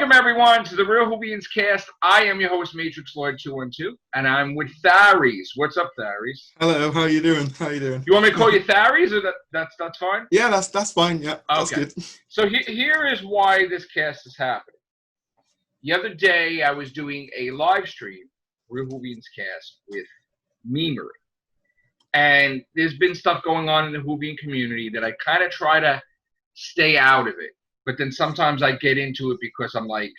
Welcome, everyone, to the Real Whovians cast. I am your host, Matrixlord212, and I'm with Tharries. What's up, Tharries? Hello, how you doing? How you doing? You want me to call you Tharries, or that's fine? Yeah, that's fine. Yeah, that's Okay. good. So here is why this cast is happening. The other day, I was doing a live stream, Real Whovians cast, with Memery. And there's been stuff going on in the Whovian community that I kind of try to stay out of it. But then sometimes I get into it because I'm like,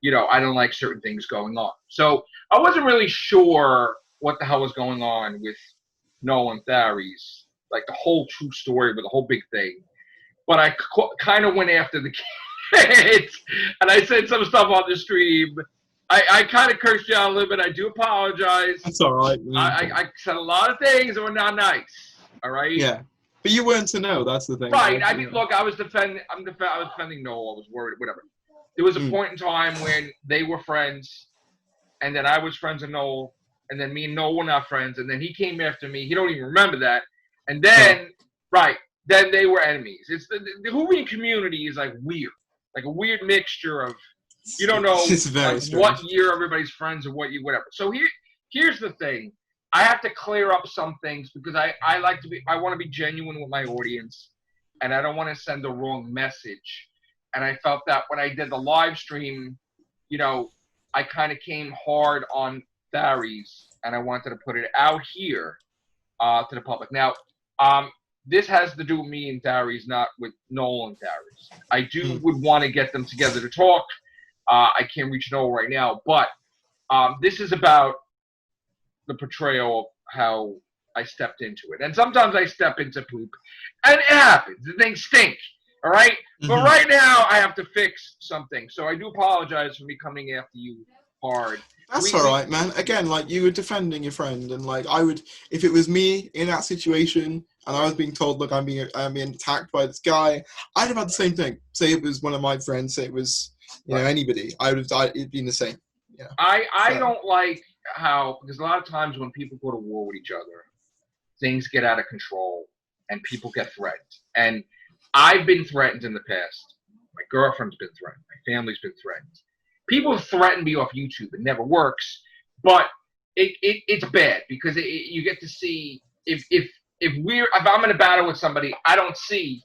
I don't like certain things going on. So I wasn't really sure what the hell was going on with Noel and Tharries, like the whole true story, but the whole big thing. But I kind of went after the kids, and I said some stuff on the stream. I kind of cursed you out a little bit. I do apologize. That's all right. I said a lot of things that were not nice. All right. Yeah. But you weren't to know. That's the thing. Right. I mean, look, I was defending. I was defending Noel. I was worried. Whatever. There was a point in time when they were friends, and then I was friends with Noel, and then me and Noel were not friends, and then he came after me. He don't even remember that. And then, then they were enemies. It's the Whovian community is like weird, like a weird mixture of you don't know like, what year everybody's friends or whatever. So here's the thing. I have to clear up some things because I want to be genuine with my audience, and I don't want to send the wrong message. And I felt that when I did the live stream, I kind of came hard on Tharries, and I wanted to put it out here to the public. Now, this has to do with me and Tharries, not with Noel and Tharries. I would want to get them together to talk. I can't reach Noel right now, but this is about the portrayal of how I stepped into it. And sometimes I step into poop, and it happens. The things stink, all right? But right now, I have to fix something. So I do apologize for me coming after you hard. That's all right, man. Again, like, you were defending your friend, and, like, I would, if it was me in that situation, and I was being told, look, I'm being attacked by this guy, I'd have had the same thing. Say it was one of my friends, say it was, anybody. It'd been the same. Yeah. I don't like how, because a lot of times when people go to war with each other, things get out of control and people get threatened. And I've been threatened in the past. My girlfriend's been threatened. My family's been threatened. People threaten me off YouTube. It never works, but it's bad because you get to see if I'm in a battle with somebody, I don't see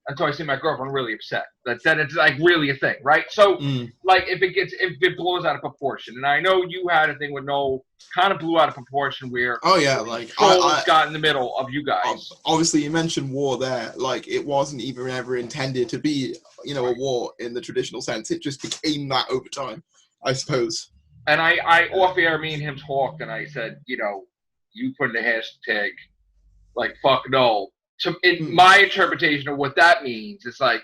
until I see my girlfriend really upset. That it's like really a thing, right? So like if it blows out of proportion, and I know you had a thing with Noel, kind of blew out of proportion where like I got in the middle of you guys. Obviously, you mentioned war there. Like it wasn't even ever intended to be, a war in the traditional sense. It just became that over time, I suppose. And I off air, me and him talked, and I said, you put in the hashtag like fuck Noel. In my interpretation of what that means, it's like,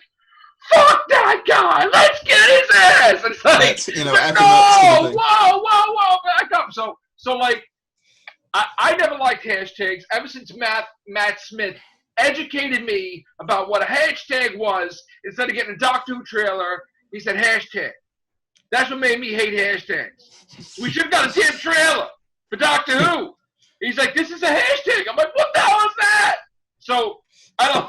fuck that guy, let's get his ass. And it's like, no, whoa, back up. So like, I never liked hashtags ever since Matt Smith educated me about what a hashtag was. Instead of getting a Doctor Who trailer, he said hashtag. That's what made me hate hashtags. We should have got a damn trailer for Doctor Who. He's like, this is a hashtag. I'm like, what the hell is that? So, I don't...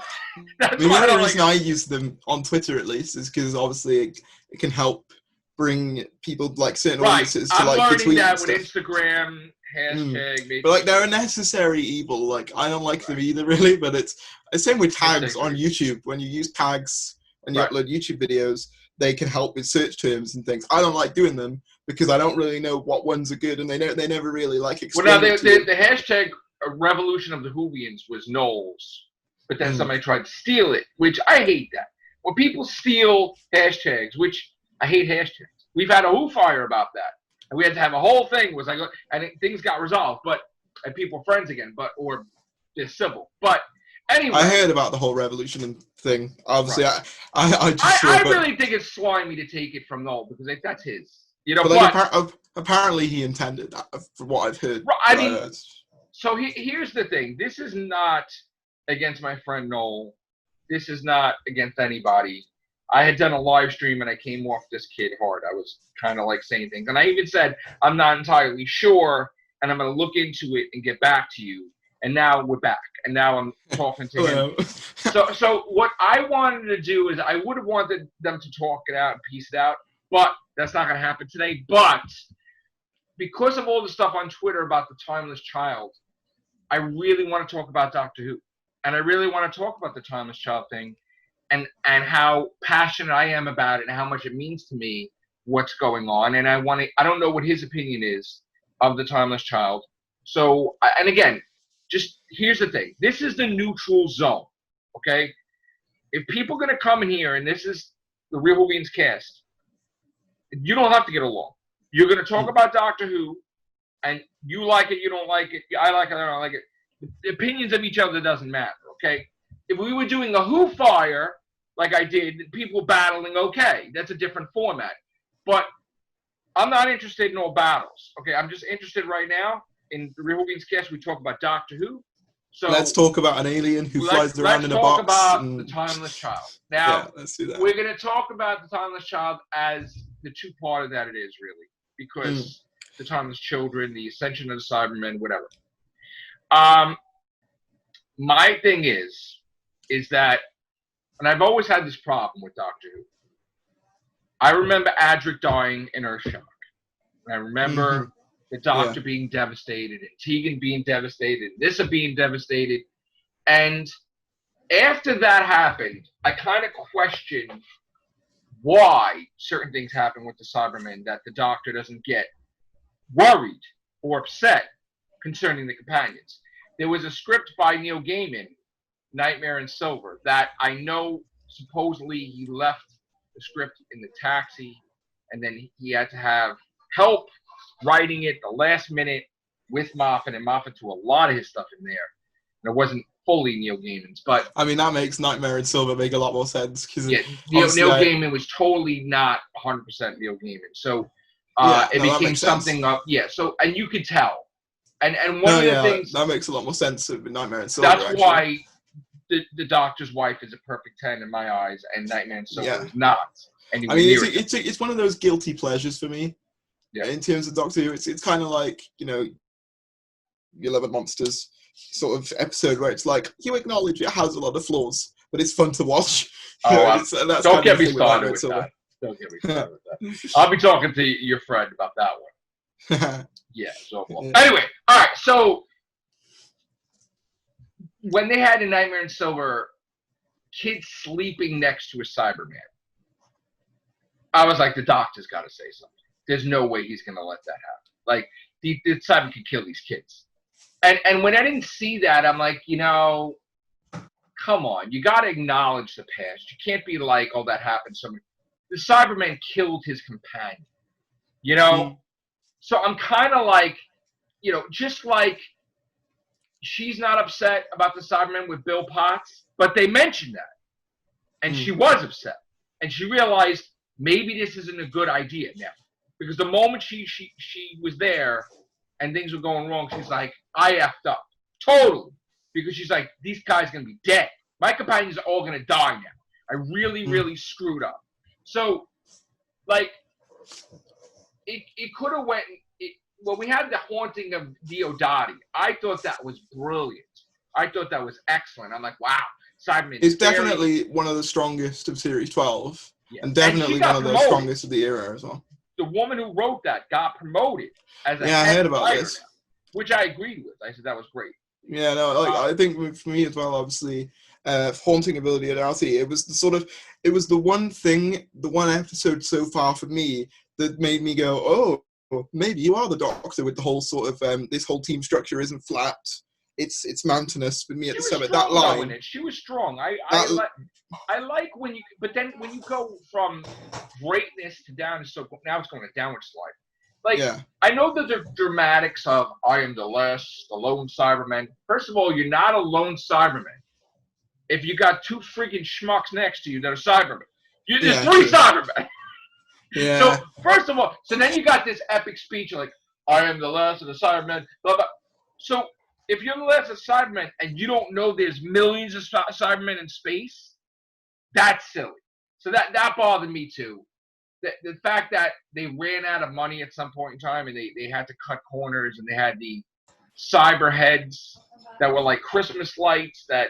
That's why the reason I use them on Twitter, at least, is because, obviously, it can help bring people, like, certain audiences to, like, the tweet that with Instagram, hashtag... But, like, they're a necessary evil. Like, I don't like them either, really, but it's the same with tags on YouTube. When you use tags and you upload YouTube videos, they can help with search terms and things. I don't like doing them because I don't really know what ones are good, and they never really, like, explain the hashtag... revolution of the Whovians was Noel's, but then somebody tried to steal it, which I hate that. When people steal hashtags, which I hate hashtags. We've had a Who fire about that, and we had to have a whole thing. Was like, and things got resolved, and people were friends again, or they're civil. But anyway, I heard about the whole revolution thing. Obviously, I really think it's slimy to take it from Noel because that's his. But apparently he intended that, from what I've heard. I mean. So here's the thing. This is not against my friend Noel. This is not against anybody. I had done a live stream and I came off this kid hard. I was kind of like saying things. And I even said, I'm not entirely sure, and I'm going to look into it and get back to you. And now we're back. And now I'm talking to him. So what I wanted to do is I would have wanted them to talk it out and piece it out. But that's not going to happen today. But because of all the stuff on Twitter about the Timeless Child, I really want to talk about Doctor Who. And I really want to talk about the Timeless Child thing and how passionate I am about it and how much it means to me what's going on. And I don't know what his opinion is of the Timeless Child. So, and again, just here's the thing. This is the neutral zone, okay? If people are going to come in here, and this is the Real Whovians cast, you don't have to get along. You're going to talk about Doctor Who, and you like it, you don't like it, I like it, I don't like it. The opinions of each other doesn't matter, okay? If we were doing a Who Fire, like I did, people battling, okay, that's a different format. But I'm not interested in all battles, okay? I'm just interested right now in the Real Whovians cast. We talk about Doctor Who. So let's talk about an alien who flies around in a box. Let's talk about the Timeless Child. Now, yeah, let's do that. We're going to talk about the Timeless Child as the two-parter that it is, really, because the Timeless Children, the Ascension of the Cybermen, whatever. My thing is that, and I've always had this problem with Doctor Who. I remember Adric dying in Earthshock. And I remember the Doctor being devastated, and Tegan being devastated, and Nyssa being devastated. And after that happened, I kind of questioned why certain things happen with the Cybermen that the Doctor doesn't get worried or upset concerning the companions. There was a script by Neil Gaiman, Nightmare in Silver, that I know supposedly he left the script in the taxi, and then he had to have help writing it the last minute with Moffat, and Moffat threw a lot of his stuff in there. And it wasn't fully Neil Gaiman's, but I mean that makes Nightmare in Silver make a lot more sense because Neil Gaiman was totally not 100% Neil Gaiman. So it became something up. Yeah, so and you could tell. And one of the things that makes a lot more sense of Nightmare in Silver. That's why the Doctor's wife is a perfect 10 in my eyes, and Nightmare in Silver is not. I mean, it's one of those guilty pleasures for me. Yeah. In terms of Doctor Who, it's kind of like, you know, You Love It Monsters sort of episode where it's like you acknowledge it has a lot of flaws, but it's fun to watch. Don't get me started with that. Don't get me started with that. I'll be talking to your friend about that one. Yeah, so anyway, all right. So when they had a Nightmare in Silver, kids sleeping next to a Cyberman, I was like, the Doctor's got to say something. There's no way he's going to let that happen. Like, the Cyberman could kill these kids. And when I didn't see that, I'm like, you know, come on. You got to acknowledge the past. You can't be like, oh, that happened. The Cyberman killed his companion, you know? So I'm kind of like, you know, just like she's not upset about the Cybermen with Bill Potts, but they mentioned that. And she was upset. And she realized maybe this isn't a good idea now. Because the moment she was there and things were going wrong, she's like, I effed up. Totally. Because she's like, these guys are going to be dead. My companions are all going to die now. I really, really screwed up. So, like, it could have went. When we had the haunting of Diodati, I thought that was brilliant. I thought that was excellent. I'm like, wow, Cyberman. It's definitely one of the strongest of Series 12, and definitely one of the strongest of the era as well. The woman who wrote that got promoted as a I heard about this, which I agreed with. I said that was great. Yeah, no, I think for me as well, obviously, haunting of Diodati. It was the one thing, the one episode so far for me that made me go, oh, maybe you are the Doctor with the whole sort of this whole team structure isn't flat. It's mountainous with me at the summit. That line. She was strong. I like when you, but then when you go from greatness to down, so now it's going a downward slide. Like, I know that the dramatics of I am the lone Cyberman. First of all, you're not a lone Cyberman. If you got two freaking schmucks next to you that are Cybermen, there's three Cybermen. Yeah. So first of all, then you got this epic speech like I am the last of the Cybermen. Blah blah. So if you're the last of Cybermen and you don't know there's millions of Cybermen in space, that's silly. So that bothered me too. The fact that they ran out of money at some point in time and they had to cut corners and they had the cyber heads that were like Christmas lights that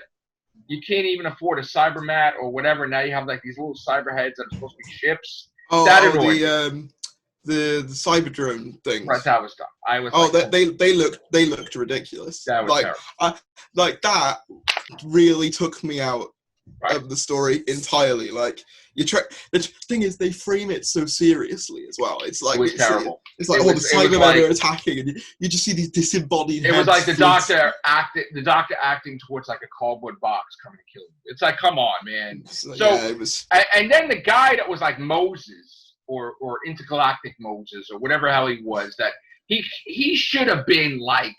you can't even afford a cyber mat or whatever. Now you have like these little cyber heads that are supposed to be ships That Oh, annoyed me. The cyber drone things. Right, that was dumb. I was they looked ridiculous. that was terrible. That really took me out Right. of the story entirely. Like the thing is, they frame it so seriously as well. It's like It was terrible. It's like the Cybermen are attacking, and you just see these disembodied. It was like the doctor acting towards like a cardboard box coming to kill you. It's like, come on, man. So yeah, it was. And then the guy that was like Moses or intergalactic Moses or whatever hell he was, that he should have been like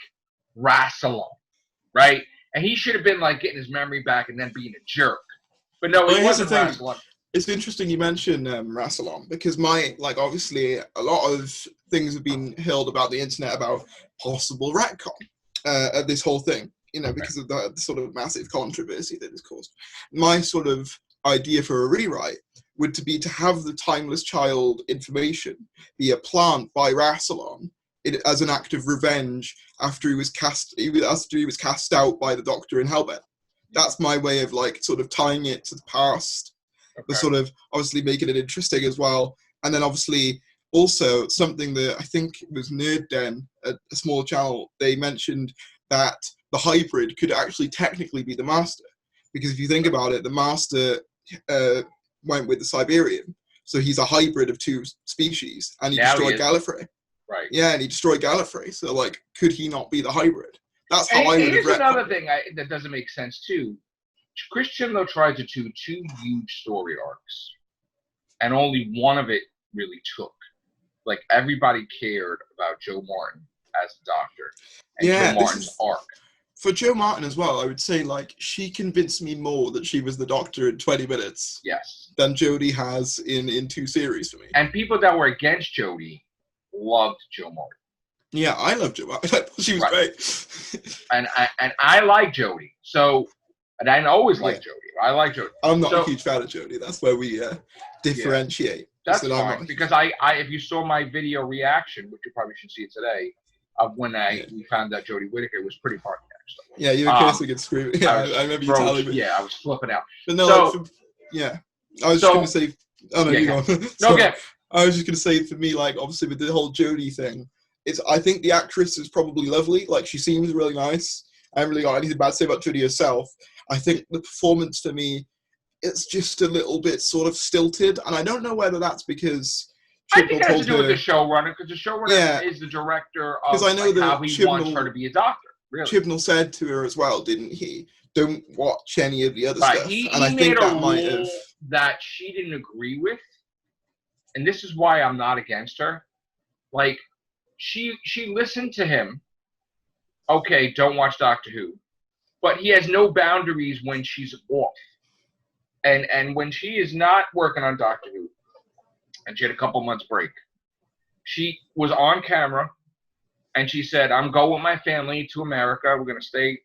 Rassilon, right? And he should have been like getting his memory back and then being a jerk. But no, he wasn't Rassilon. It's interesting you mentioned Rassilon, because obviously a lot of things have been hurled about the internet about possible retcon of this whole thing, because of the sort of massive controversy that it's caused. My sort of idea for a rewrite would be to have the Timeless Child information be a plant by Rassilon as an act of revenge after he was cast out by the Doctor in Hellbent. That's my way of sort of tying it to the past. Okay. But sort of obviously making it interesting as well. And then obviously also something that I think it was Nerd Den, a small channel, they mentioned that the hybrid could actually technically be the Master. Because if you think about it, the Master went with the Siberian. So he's a hybrid of two species, and he destroyed Gallifrey. Right. Yeah, and he destroyed Gallifrey. So could he not be the hybrid? That's how I would have read it. Here's another thing that doesn't make sense too. Chris Chibnall tried to do two huge story arcs, and only one of it really took. Like, everybody cared about Jo Martin as the Doctor and Jo Martin's arc. For Jo Martin as well, I would say she convinced me more that she was the Doctor in 20 minutes. Yes. Than Jodie has in 2 series for me. And people that were against Jodie loved Jo Martin. Yeah, I loved Jo Martin. I thought she was great. and I like Jodie. So. And I always liked Jodie. I like Jodie. I'm not a huge fan of Jodie. That's where we differentiate. That's fine. Because I if you saw my video reaction, which you probably should see it today, of when we found out Jodie Whittaker, was pretty hard actually. Yeah, you were cursing and screaming. Yeah, I remember you telling me. Yeah, I was flipping out. But no, I was just going to say. Oh no, you go. No, okay. I was just going to say, for me, obviously with the whole Jodie thing, I think the actress is probably lovely. She seems really nice. I haven't really got anything bad to say about Jodie herself. I think the performance for me, it's just a little bit sort of stilted, and I don't know whether that's because I think it has to do with the showrunner, because the showrunner is the director of I know how he wants her to be a doctor. Really. Chibnall said to her as well, didn't he? Don't watch any of the other stuff. He I think that might have that she didn't agree with, and this is why I'm not against her. She listened to him. Okay, don't watch Doctor Who. But he has no boundaries when she's off. And when she is not working on Doctor Who, and she had a couple months break, she was on camera, and she said, I'm going with my family to America. We're going to stay,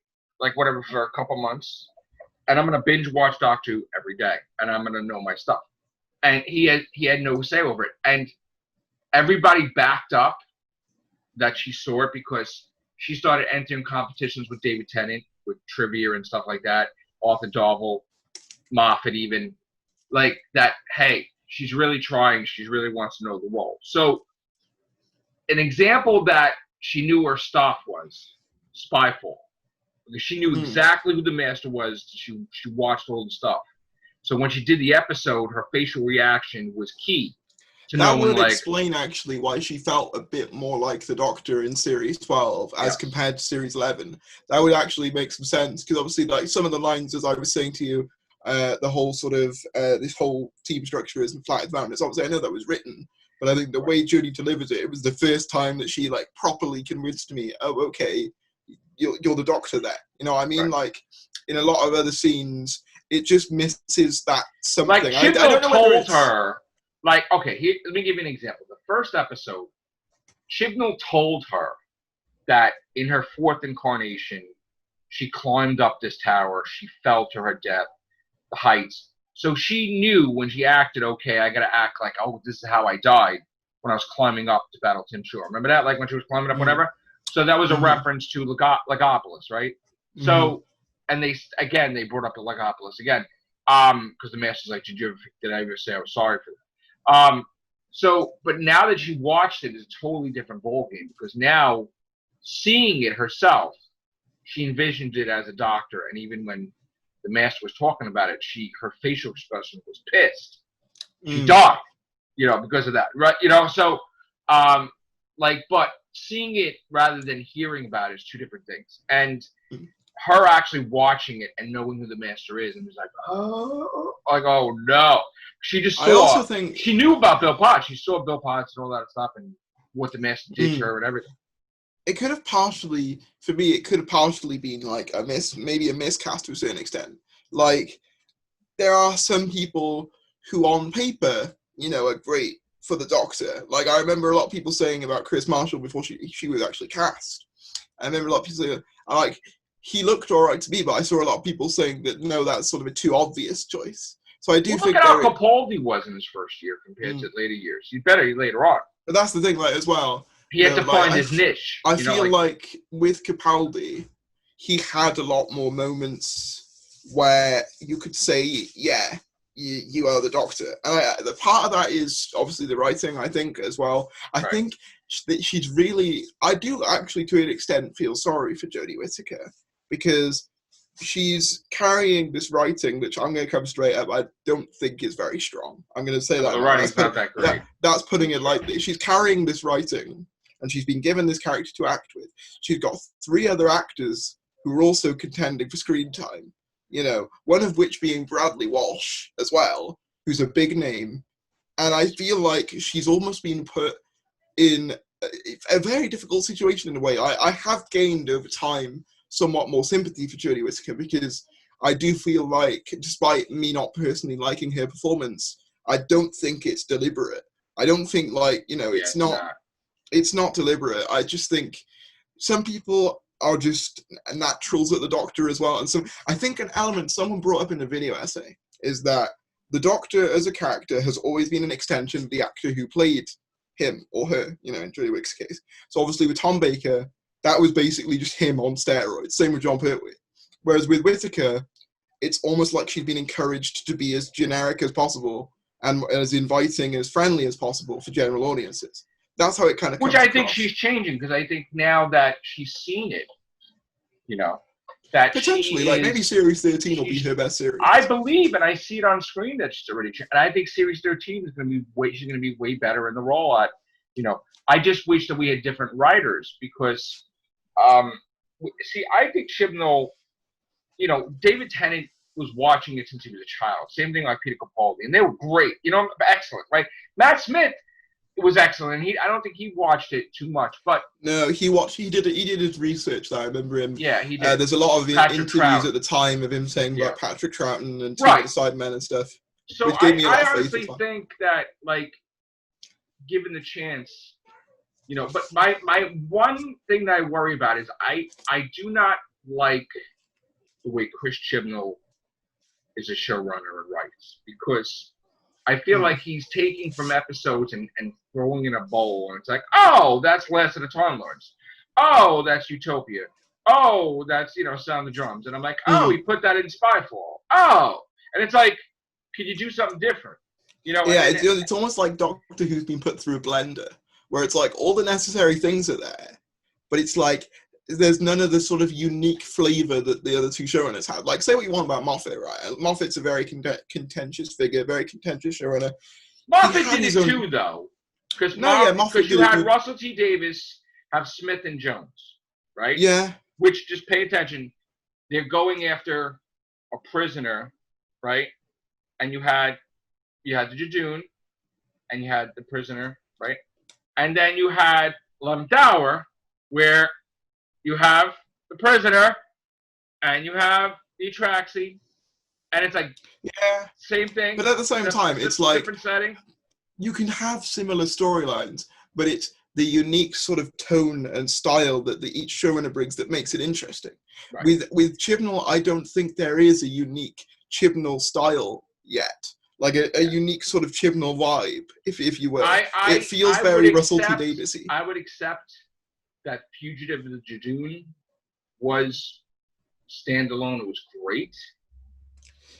whatever, for a couple months. And I'm going to binge watch Doctor Who every day. And I'm going to know my stuff. And he had no say over it. And everybody backed up that she saw it, because she started entering competitions with David Tennant, with trivia and stuff like that, Arthur Darvill, Moffat even, that, hey, she's really trying, she really wants to know the role. So an example that she knew her stuff was Spyfall, because she knew exactly who the Master was. She watched all the stuff. So when she did the episode, her facial reaction was key. That would explain actually why she felt a bit more like the Doctor in Series 12 as compared to Series 11. That would actually make some sense, because obviously some of the lines, as I was saying to you, the whole sort of this whole team structure isn't flat as mountains. Obviously, I know that was written, but I think the way Jodie delivers it, it was the first time that she properly convinced me, oh, okay, you're the Doctor there. You know what I mean? Right. In a lot of other scenes, it just misses that something. I don't know told her. Okay, let me give you an example. The first episode, Chibnall told her that in her 4th incarnation, she climbed up this tower, she fell to her death, the heights. So she knew when she acted, okay, I got to act like, oh, this is how I died when I was climbing up to Battle Tim Shore. Remember that? When she was climbing up, whatever? So that was a reference to Legopolis, right? So, and they brought up the Legopolis again, because the Master's like, did I ever say I was sorry for that? So, but now that you watched it, it's a totally different ballgame because now seeing it herself, she envisioned it as a doctor, and even when the master was talking about it, her facial expression was pissed. She died, because of that, right? So, but seeing it rather than hearing about it is two different things. And her actually watching it and knowing who the master is, and was like, oh no. She just saw. I also think she knew about Bill Potts. She saw Bill Potts and all that stuff, and what the master did to her and everything. It could have partially, for me, been like maybe a miscast to a certain extent. Like, there are some people who, on paper, are great for the Doctor. Like, I remember a lot of people saying about Chris Marshall before she was actually cast. I remember a lot of people saying, like, he looked all right to me, but I saw a lot of people saying that, no, that's sort of a too obvious choice. So I do think look at how Capaldi was in his first year compared to later years. He's better later on. But that's the thing, like, as well. He had to find his niche. I feel like with Capaldi, he had a lot more moments where you could say, yeah, you are the Doctor. And the part of that is obviously the writing, I think, as well. I think that she's really... I do actually, to an extent, feel sorry for Jodie Whittaker, because she's carrying this writing, which I'm going to come straight up, I don't think is very strong. I'm going to say that. The writing's not that great. That's putting it lightly. She's carrying this writing, and she's been given this character to act with. She's got 3 other actors who are also contending for screen time, one of which being Bradley Walsh as well, who's a big name. And I feel like she's almost been put in a very difficult situation in a way. I have gained over time somewhat more sympathy for Jodie Whittaker, because I do feel like, despite me not personally liking her performance, I don't think it's deliberate. I don't think, it's not deliberate. I just think some people are just naturals at the Doctor as well. And so I think an element someone brought up in a video essay is that the Doctor as a character has always been an extension of the actor who played him or her, in Jodie Whittaker's case. So obviously with Tom Baker, that was basically just him on steroids. Same with John Pertwee. Whereas with Whittaker, it's almost like she'd been encouraged to be as generic as possible and as inviting, as friendly as possible for general audiences. That's how it kind of comes Which I think across. she's changing, because I think now that she's seen it, that potentially, maybe Series 13 will be her best series. I believe, and I see it on screen, that she's already changed. And I think Series 13 is going to be she's going to be way better in the role. I just wish that we had different writers, because, I think Chibnall, David Tennant was watching it since he was a child. Same thing like Peter Capaldi, and they were great. Excellent, right? Matt Smith was excellent. I don't think he watched it too much, but no, he did his research. I remember him. Yeah, he did. There's a lot of interviews Troughton at the time of him saying about Patrick Troughton and Two Right. of the Sidemen and stuff. So which gave me a lot I of faith honestly as well. think that, given the chance, but my one thing that I worry about is I do not like the way Chris Chibnall is a showrunner and writes, because I feel like he's taking from episodes and throwing in a bowl, and it's like, oh, that's Last of the Time Lords. Oh, that's Utopia. Oh, that's, Sound the Drums. And I'm like, oh, he put that in Spyfall. Oh. And it's like, could you do something different? Yeah, it's almost like Doctor Who's been put through a blender, where it's like all the necessary things are there, but it's like there's none of the sort of unique flavor that the other 2 showrunners had. Like, say what you want about Moffat, right? Moffat's a very contentious figure, very contentious showrunner. Moffat did it too, though. Because you had Russell T. Davis have Smith and Jones, right? Yeah. Which, just pay attention, they're going after a prisoner, right? And you had the Jejune, and you had the prisoner, right? And then you had 11th Hour, where you have the prisoner, and you have the Atraxi, and it's like, same thing. But at the same time, it's like different setting. You can have similar storylines, but it's the unique sort of tone and style that each showrunner brings that makes it interesting. Right. With Chibnall, I don't think there is a unique Chibnall style yet. Like a unique sort of Chibnall vibe, if you will. It feels very Russell T. Davis-y. I would accept that Fugitive of the Jejune was standalone. It was great.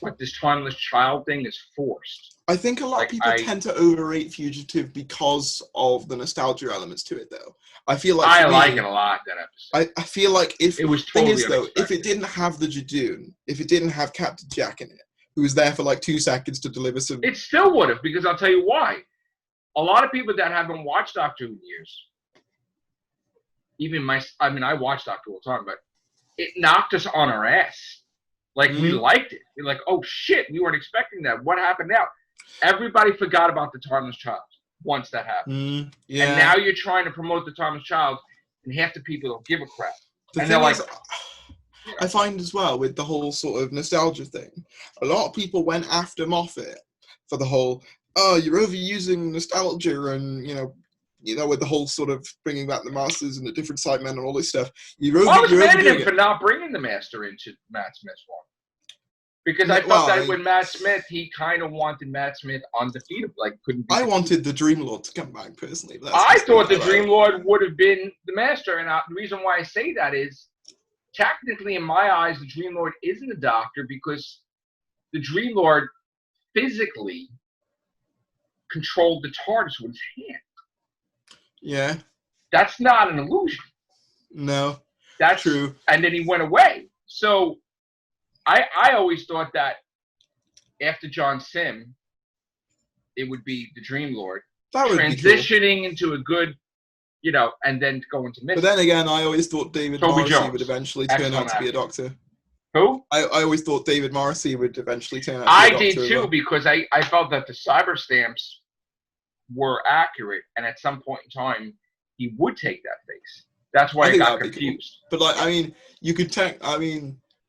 but this timeless child thing is forced. I think a lot of people tend to overrate Fugitive because of the nostalgia elements to it, though. I feel like I like it a lot, that episode. I feel like if it was thing totally is though, unexpected. if it didn't have the Jadoon, if it didn't have Captain Jack in it, who was there for like 2 seconds to deliver some, it still would have, because I'll tell you why. A lot of people that haven't watched Doctor Who in years, even I watch Doctor Who all the time, but it knocked us on our ass. Like, we liked it. We're like, oh shit, we weren't expecting that. What happened now? Everybody forgot about the Timeless Child once that happened. yeah. And now you're trying to promote the Timeless Child, and half the people don't give a crap. The and they're like, I find as well with the whole sort of nostalgia thing, a lot of people went after Moffat for the whole, oh, you're overusing nostalgia, and with the whole sort of bringing back the Masters and the different Sidemen and all this stuff. I was mad at him for not bringing the Master into Matt Smith's one. Because I thought that with Matt Smith, he kind of wanted Matt Smith undefeated, like couldn't be. I wanted the Dream Lord to come back personally. But I thought the Dream Lord would have been the Master, and the reason why I say that is, technically, in my eyes, the Dream Lord isn't the Doctor, because the Dream Lord physically controlled the TARDIS with his hand. Yeah. That's not an illusion. No. That's true. And then he went away. So I always thought that after John Sim, it would be the Dream Lord transitioning into a good, and then going to Missy. But then again, I always thought David Morrissey would eventually turn out to be a Doctor. Who? I always thought David Morrissey would eventually turn out to be a Doctor. I did too, because I felt that the cyber stamps were accurate, and at some point in time, he would take that face. That's why I got confused. Cool. But you could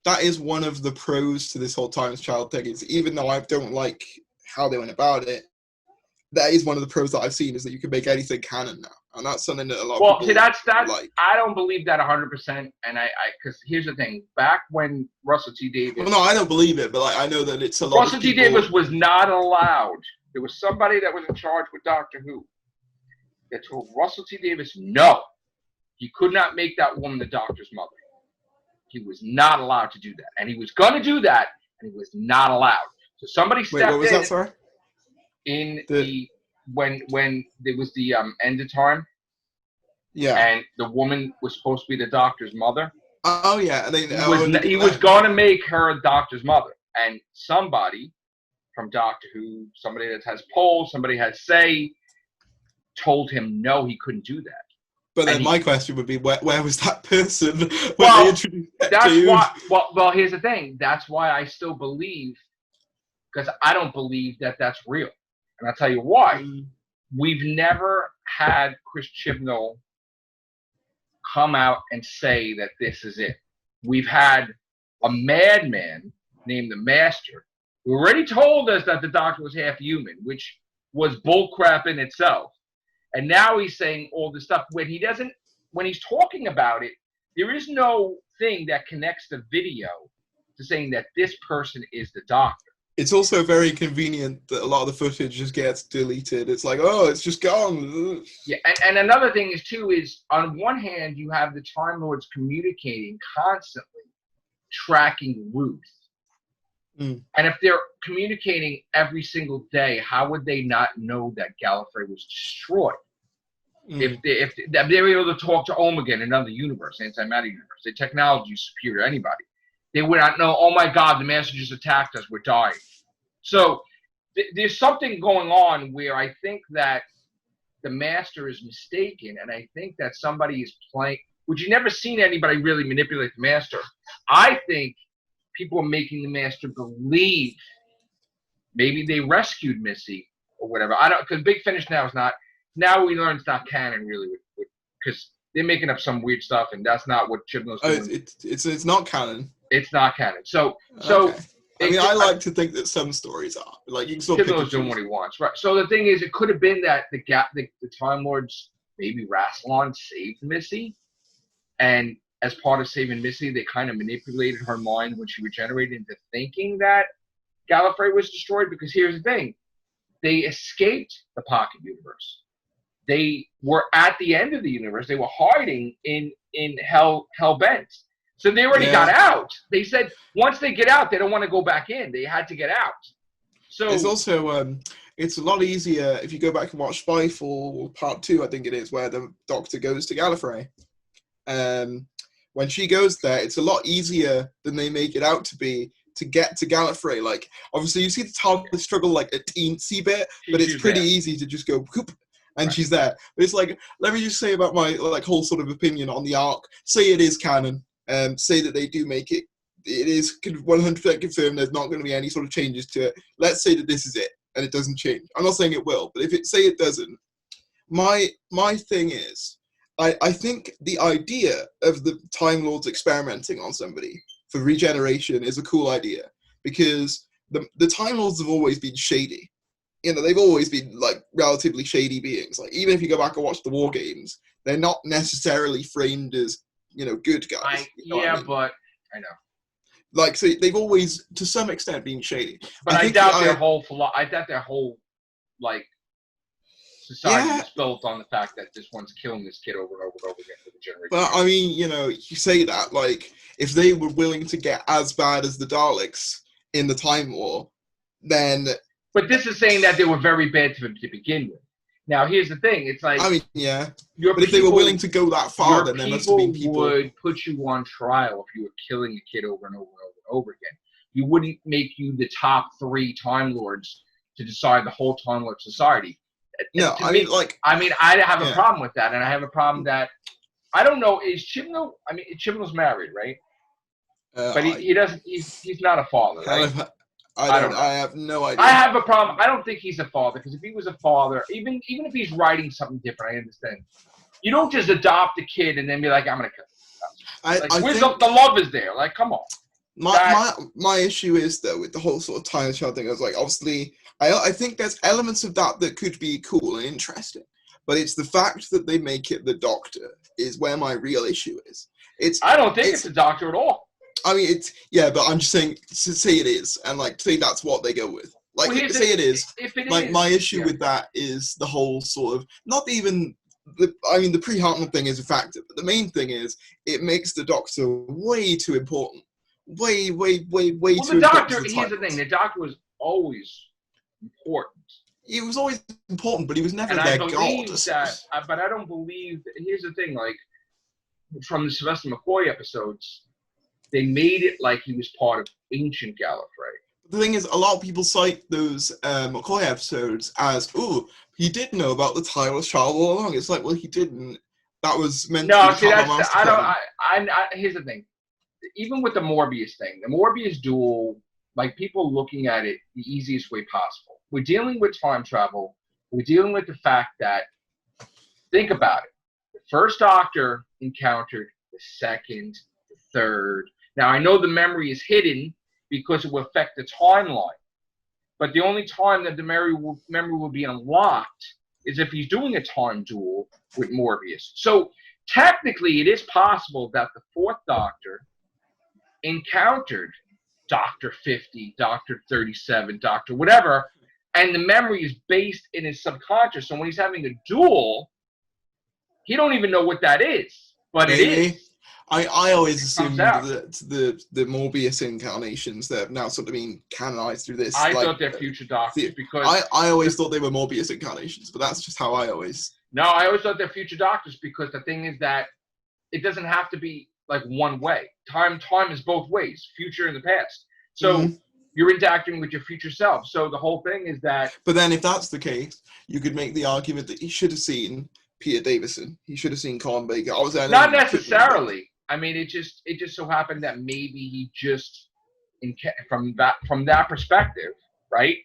that is one of the pros to this whole Timeless Child thing. Is even though I don't like how they went about it, that is one of the pros that I've seen, is that you can make anything canon now, and that's something that a lot of people like. I don't believe that 100%, and because here's the thing: back when Russell T Davies, well, no, I don't believe it, but I know that it's a lot. Russell T Davies was not allowed. There was somebody that was in charge with Doctor Who that told Russell T Davies no, he could not make that woman the Doctor's mother. He was not allowed to do that, and he was going to do that, and he was not allowed. So somebody stepped in. Wait, what was that, sorry? In when there was the end of time, and the woman was supposed to be the Doctor's mother. Oh yeah, and he was going to make her the Doctor's mother, and somebody from Doctor Who, somebody that has polls, somebody has say, told him no, he couldn't do that. But then my question would be, where was that person when they introduced that that's dude? why. Well, here's the thing. That's why I still believe, because I don't believe that that's real. And I'll tell you why. We've never had Chris Chibnall come out and say that this is it. We've had a madman named the Master who already told us that the Doctor was half human, which was bullcrap in itself. And now he's saying all this stuff when he's talking about it, there is no thing that connects the video to saying that this person is the Doctor. It's also very convenient that a lot of the footage just gets deleted. It's like, oh, it's just gone. Yeah, and another thing is on one hand, you have the Time Lords communicating constantly, tracking Ruth. And if they're communicating every single day, how would they not know that Gallifrey was destroyed? If they were able to talk to Omega in another universe, antimatter universe, the technology is superior to anybody. They would not know, oh my God, the Master just attacked us, we're dying. So there's something going on where I think that the Master is mistaken, and I think that somebody is playing, which you've never seen anybody really manipulate the Master. I think people are making the Master believe maybe they rescued Missy or whatever. I don't, because Big Finish now is not, now we learn it's not canon really, because they're making up some weird stuff, and that's not what Chibnall's doing. It's not canon. It's not canon. So okay. I like to think that some stories are. Like, you can still Chibnall's doing what he wants, right? So the thing is, it could have been that the Time Lords, maybe Rassilon saved Missy, and as part of saving Missy, they kind of manipulated her mind when she regenerated into thinking that Gallifrey was destroyed. Because here's the thing, they escaped the Pocket Universe. They were at the end of the universe. They were hiding in Hell Bent. So they already got out. They said once they get out, they don't want to go back in. They had to get out. So it's also it's a lot easier if you go back and watch Spyfall Part 2, I think it is, where the Doctor goes to Gallifrey. When she goes there, it's a lot easier than they make it out to be to get to Gallifrey. Like, obviously, you see the TARDIS struggle like a teensy bit, but it's pretty easy to just go whoop, and she's there. But it's like, let me just say about my like whole sort of opinion on the arc. Say it is canon. Say that they do make it. It is 100% confirmed. There's not going to be any sort of changes to it. Let's say that this is it, and it doesn't change. I'm not saying it will, but if it say it doesn't, my thing is, I think the idea of the Time Lords experimenting on somebody for regeneration is a cool idea, because the Time Lords have always been shady. You know, they've always been like relatively shady beings. Like, even if you go back and watch the War Games, they're not necessarily framed as, you know, good guys. But I know. Like, so they've always, to some extent, been shady. But I doubt their whole like society is built on the fact that this one's killing this kid over and over and over again for the generation. But I mean, you know, you say that, like, if they were willing to get as bad as the Daleks in the Time War, then. But this is saying that they were very bad to begin with. Now, here's the thing. It's like, I mean, yeah. But if they were willing to go that far, then there must have been people would put you on trial if you were killing a kid over and over and over and over again. You wouldn't make you the top 3 Time Lords to decide the whole Time Lord society. No, I mean, I have a problem with that, and I have a problem that I don't know. Is Chibnall? I mean, Chibnall's married, right? But he doesn't. He's not a father, right? I don't know. I have no idea. I have a problem. I don't think he's a father, because if he was a father, even if he's writing something different, I understand. You don't just adopt a kid and then be like, I'm gonna kill him. Where's the love is there? Like, come on. My issue is, though, with the whole sort of time child thing, I was like, obviously, I think there's elements of that could be cool and interesting, but it's the fact that they make it the Doctor is where my real issue is. I don't think it's the Doctor at all. I mean, but I'm just saying, say it is, and like, say that's what they go with. Like, say it is. Like, my issue with that is the whole sort of, not even, the pre-Hartnell thing is a factor, but the main thing is, it makes the Doctor way too important. Way too important. Well, the Doctor, here's the thing, the Doctor was always important. He was always important, but he was never their god. But I don't believe, here's the thing, like, from the Sylvester McCoy episodes, they made it like he was part of ancient Gallifrey. The thing is, a lot of people cite those McCoy episodes as, he did know about the tireless child all along. It's like, well, he didn't. That was meant to be here's the thing. Even with the Morbius thing, the Morbius duel, like, people looking at it the easiest way possible. We're dealing with time travel. We're dealing with the fact that, think about it. The first Doctor encountered the second, the third. Now, I know the memory is hidden because it will affect the timeline. But the only time that the memory will be unlocked is if he's doing a time duel with Morbius. So, technically, it is possible that the 4th Doctor encountered Dr. 50, Dr. 37, Dr. whatever, and the memory is based in his subconscious. So when he's having a duel, he don't even know what that is, but it is. I always assumed that the Morbius incarnations that have now sort of been canonized through this. I thought they're future Doctors because I always thought they were Morbius incarnations, but that's just how I always. No, I always thought they're future Doctors because the thing is that it doesn't have to be like one way. Time is both ways, future and the past. So you're interacting with your future self. So the whole thing is that. But then, if that's the case, you could make the argument that he should have seen Peter Davison. He should have seen Colin Baker. Not necessarily. I mean, it just so happened that maybe he just, from that perspective, right?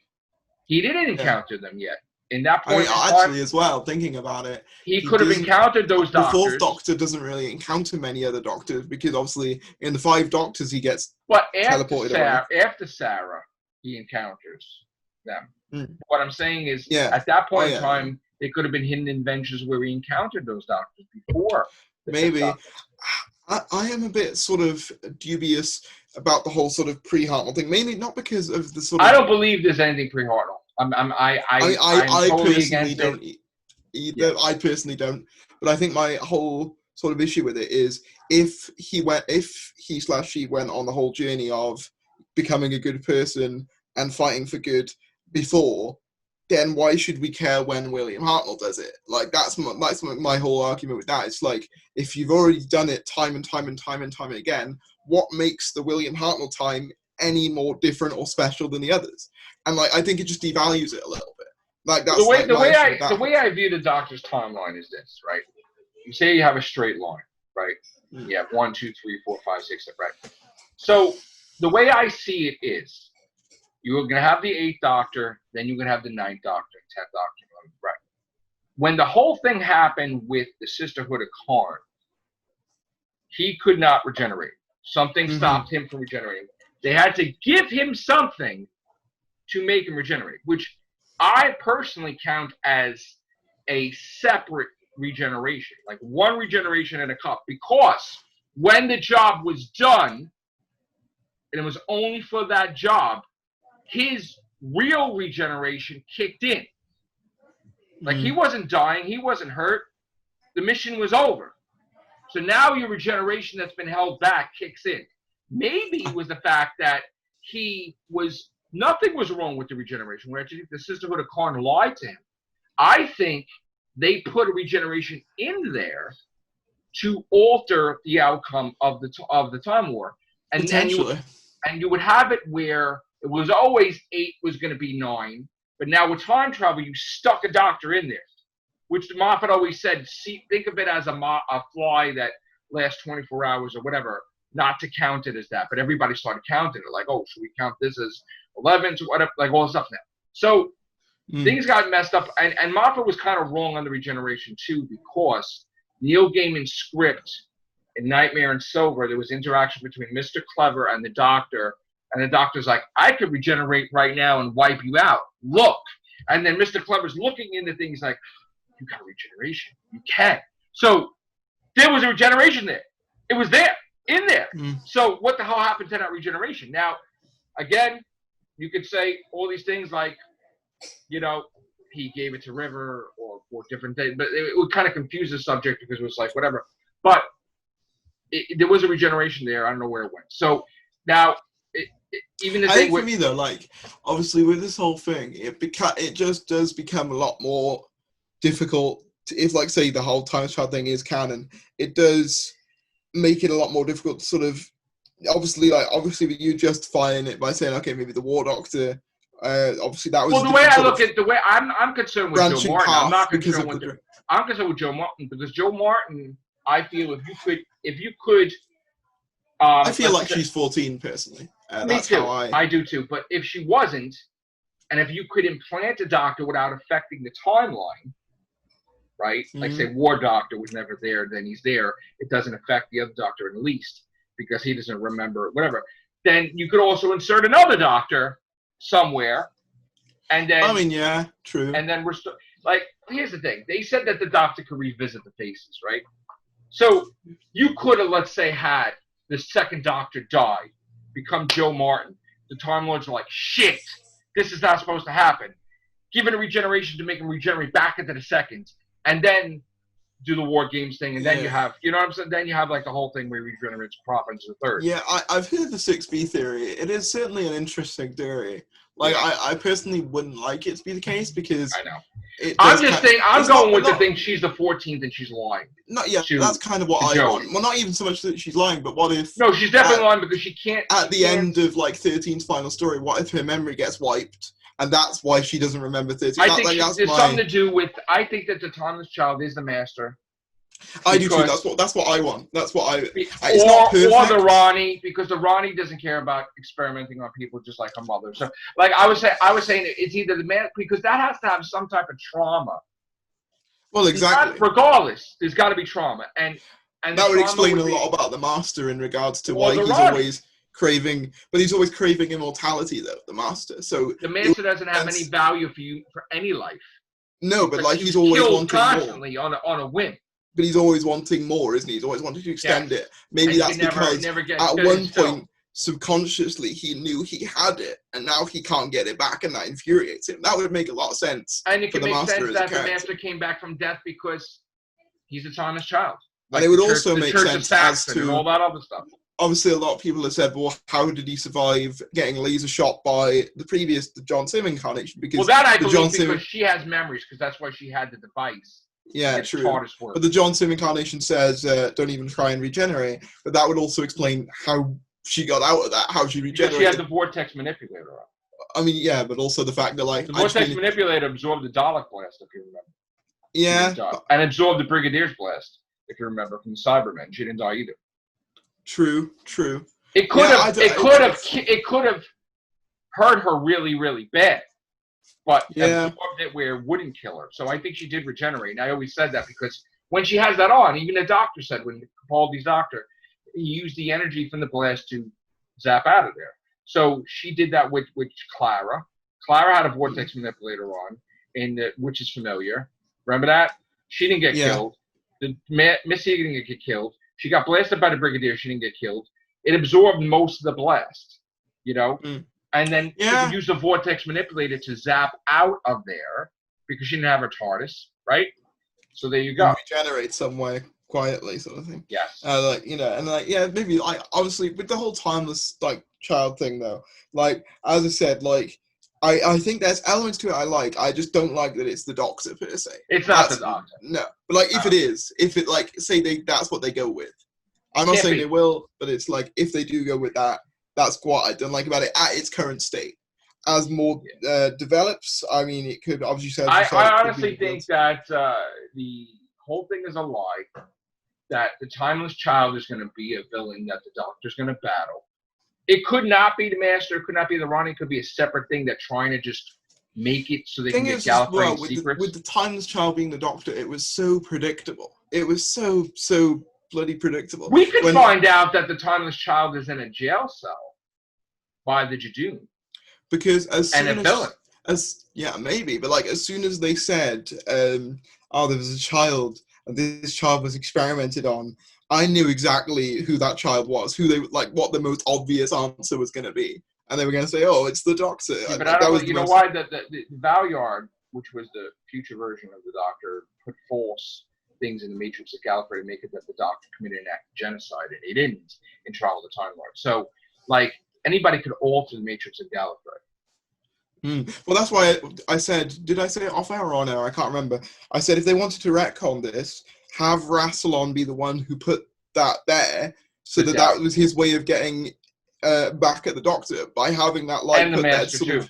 He didn't encounter them yet. In that point, actually, as well, thinking about it, he could have encountered those Doctors. The 4th Doctor doesn't really encounter many other Doctors because obviously in the 5 Doctors he gets teleported away. After Sarah, he encounters them. What I'm saying is, at that point in time, there could have been hidden inventions where he encountered those Doctors before. Maybe. I am a bit sort of dubious about the whole sort of pre-Hartnell thing, mainly not because of the sort of. I don't believe there's anything pre-Hartnell. I personally don't either. I personally don't, but I think my whole sort of issue with it is if he/she went on the whole journey of becoming a good person and fighting for good before, then why should we care when William Hartnell does it? Like, that's my whole argument with that. It's like, if you've already done it time and time again, what makes the William Hartnell time any more different or special than the others? And like, I think it just devalues it a little bit. Like, that's the way I view the Doctor's timeline is this, right? You say you have a straight line, right? You have 1, 2, 3, 4, 5, 6, right? So the way I see it is, you're going to have the 8th Doctor, then you're going to have the 9th Doctor, 10th Doctor, right? When the whole thing happened with the Sisterhood of Karn, he could not regenerate. Something stopped him from regenerating. They had to give him something to make him regenerate, which I personally count as a separate regeneration, like one regeneration in a cup, because when the job was done, and it was only for that job, his real regeneration kicked in. Like, he wasn't dying, he wasn't hurt, the mission was over. So now your regeneration that's been held back kicks in. Maybe it was the fact that nothing was wrong with the regeneration, where actually the Sisterhood of Karn lied to him. I think they put a regeneration in there to alter the outcome of the Time War. And Potentially. And you would have it where it was always 8 was going to be 9, but now with time travel, you stuck a Doctor in there, which Moffat always said, think of it as a fly that lasts 24 hours or whatever, not to count it as that. But everybody started counting it, like, oh, should we count this as 11 to whatever, like all this stuff now. So things got messed up, and Moffat was kind of wrong on the regeneration too, because Neil Gaiman's script in Nightmare and Silver, there was interaction between Mr. Clever and the Doctor, and the Doctor's like, I could regenerate right now and wipe you out. Look. And then Mr. Clever's looking into things like, you got a regeneration. You can. So there was a regeneration there. It was there, in there. So what the hell happened to that regeneration? Now, again, you could say all these things like, you know, he gave it to River or different things, but it would kind of confuse the subject because it was like, whatever. But there was a regeneration there. I don't know where it went. So now, even the thing for me though, like, obviously with this whole thing, it just does become a lot more difficult if, like, say, the whole time travel thing is canon. It does make it a lot more difficult to sort of, obviously with you justifying it by saying, okay, maybe the War Doctor, obviously that was. Well, the way I look at I'm concerned with Joe Martin. I'm not concerned with I'm concerned with Joe Martin, because Joe Martin, I feel if you could. I feel like she's 14 personally. That's me too. How I do too. But if she wasn't, and if you could implant a Doctor without affecting the timeline, right? Like, say, War Doctor was never there, then he's there. It doesn't affect the other Doctor in the least because he doesn't remember whatever. Then you could also insert another Doctor somewhere, and then. I mean, yeah, true. And then we're like, here's the thing. They said that the Doctor could revisit the faces, right? So you could have, let's say, had the second Doctor die, become Joe Martin. The Time Lords are like, shit, this is not supposed to happen. Give it a regeneration to make him regenerate back into the second, and then do the War Games thing, and then you have, you know what I'm saying? Then you have, like, the whole thing where he regenerates proper into the third. Yeah, I've heard the 6B theory. It is certainly an interesting theory. Like, I personally wouldn't like it to be the case because I know. I'm going with the thing. She's the 14th and she's lying. That's kind of what I want. Well, not even so much that she's lying, but what if? No, she's definitely lying because she can't. At the end of, like, 13's final story, what if her memory gets wiped, and that's why she doesn't remember 13? I think there's something to do with. I think that the Timeless Child is the Master. I do too. That's what I want. That's what I. It's not perfect. Or the Ronnie, because the Ronnie doesn't care about experimenting on people just like her mother. So, like, I was saying it's either the man, because that has to have some type of trauma. Well, exactly. Regardless, there's got to be trauma, and that would explain a lot about the Master in regards to why he's always craving, but he's always craving immortality, though, the Master. So the Master doesn't have any value for any life. No, but like he's always wanting constantly more. on a whim. But he's always wanting more, isn't he? He's always wanting to extend it. Maybe that's because at one point, subconsciously, he knew he had it, and now he can't get it back, and that infuriates him. That would make a lot of sense. And it can make sense that the Master came back from death because he's a Timeless Child. And it would also make Church sense of as Saxon and all to, that other stuff. obviously a lot of people have said, well, how did he survive getting laser shot by the John Sim incarnation? Because Well, that I the believe because she has memories, because that's why she had the device. Yeah, true. But the John Sim incarnation says, don't even try and regenerate. But that would also explain how she got out of that, how she regenerated. Because she had the vortex manipulator on. I mean, yeah, but also the fact that, like... The vortex manipulator absorbed the Dalek blast, if you remember. Yeah. And absorbed the Brigadier's blast, if you remember, from the Cybermen. She didn't die either. True. It could have hurt her really, really bad. But absorbed it where it wouldn't kill her. So I think she did regenerate. And I always said that because when she has that on, even the doctor said, when Capaldi's doctor, he used the energy from the blast to zap out of there. So she did that with Clara. Clara had a vortex manipulator on, which is familiar. Remember that? She didn't get killed. Missy didn't get killed. She got blasted by the Brigadier. She didn't get killed. It absorbed most of the blast, you know? And then she could use the vortex manipulator to zap out of there because she didn't have her TARDIS, right? So there you go. Regenerate somewhere quietly, sort of thing. Yes. Maybe obviously with the whole timeless child thing though. Like as I said, I think there's elements to it I like. I just don't like that it's the Doctor per se. It's not the Doctor. No, but if it say that's what they go with. I'm not saying they will, but it's if they do go with that. That's what I don't like about it at its current state. As more develops, I mean, it could obviously. I honestly think that the whole thing is a lie. That the Timeless Child is going to be a villain that the Doctor's going to battle. It could not be the Master. It could not be the Ronnie. It could be a separate thing that's trying to just make it so they can get Gallifrey secrets. With the Timeless Child being the Doctor, it was so predictable. It was so bloody predictable. We could find out that the Timeless Child is in a jail cell by the Jadoon. Because maybe, but as soon as they said, there was a child and this child was experimented on, I knew exactly who that child was, who they what the most obvious answer was going to be, and they were going to say, "Oh, it's the Doctor." Yeah, but I don't know. You know why the Valyard, which was the future version of the Doctor, put false things in the Matrix of Gallifrey to make it that the Doctor committed an act of genocide, and he didn't in Trial of the Time Lord. So, anybody could alter the Matrix of Gallifrey. Well, that's why I said, did I say it off air or on air? I can't remember. I said if they wanted to retcon this, have Rassilon be the one who put that there, so that was his way of getting back at the Doctor by having that light. And the Master too.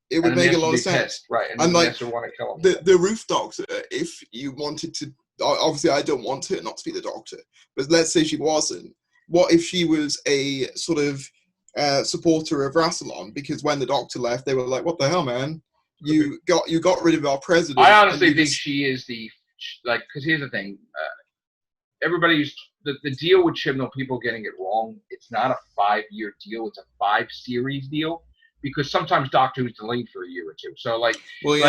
It would make a lot of sense. Pissed, right, and the Master want to kill him. The Roof Doctor, if you wanted to, obviously I don't want her not to be the Doctor, but let's say she wasn't. What if she was a sort of supporter of Rassilon? Because when the Doctor left, they were like, "What the hell, man? You got rid of our president." I honestly think she is because here's the thing. Everybody's the deal with Chibnall, people getting it wrong. It's not a 5-year deal. It's a 5-series deal. Because sometimes Doctor Who's delayed for a year or two. So he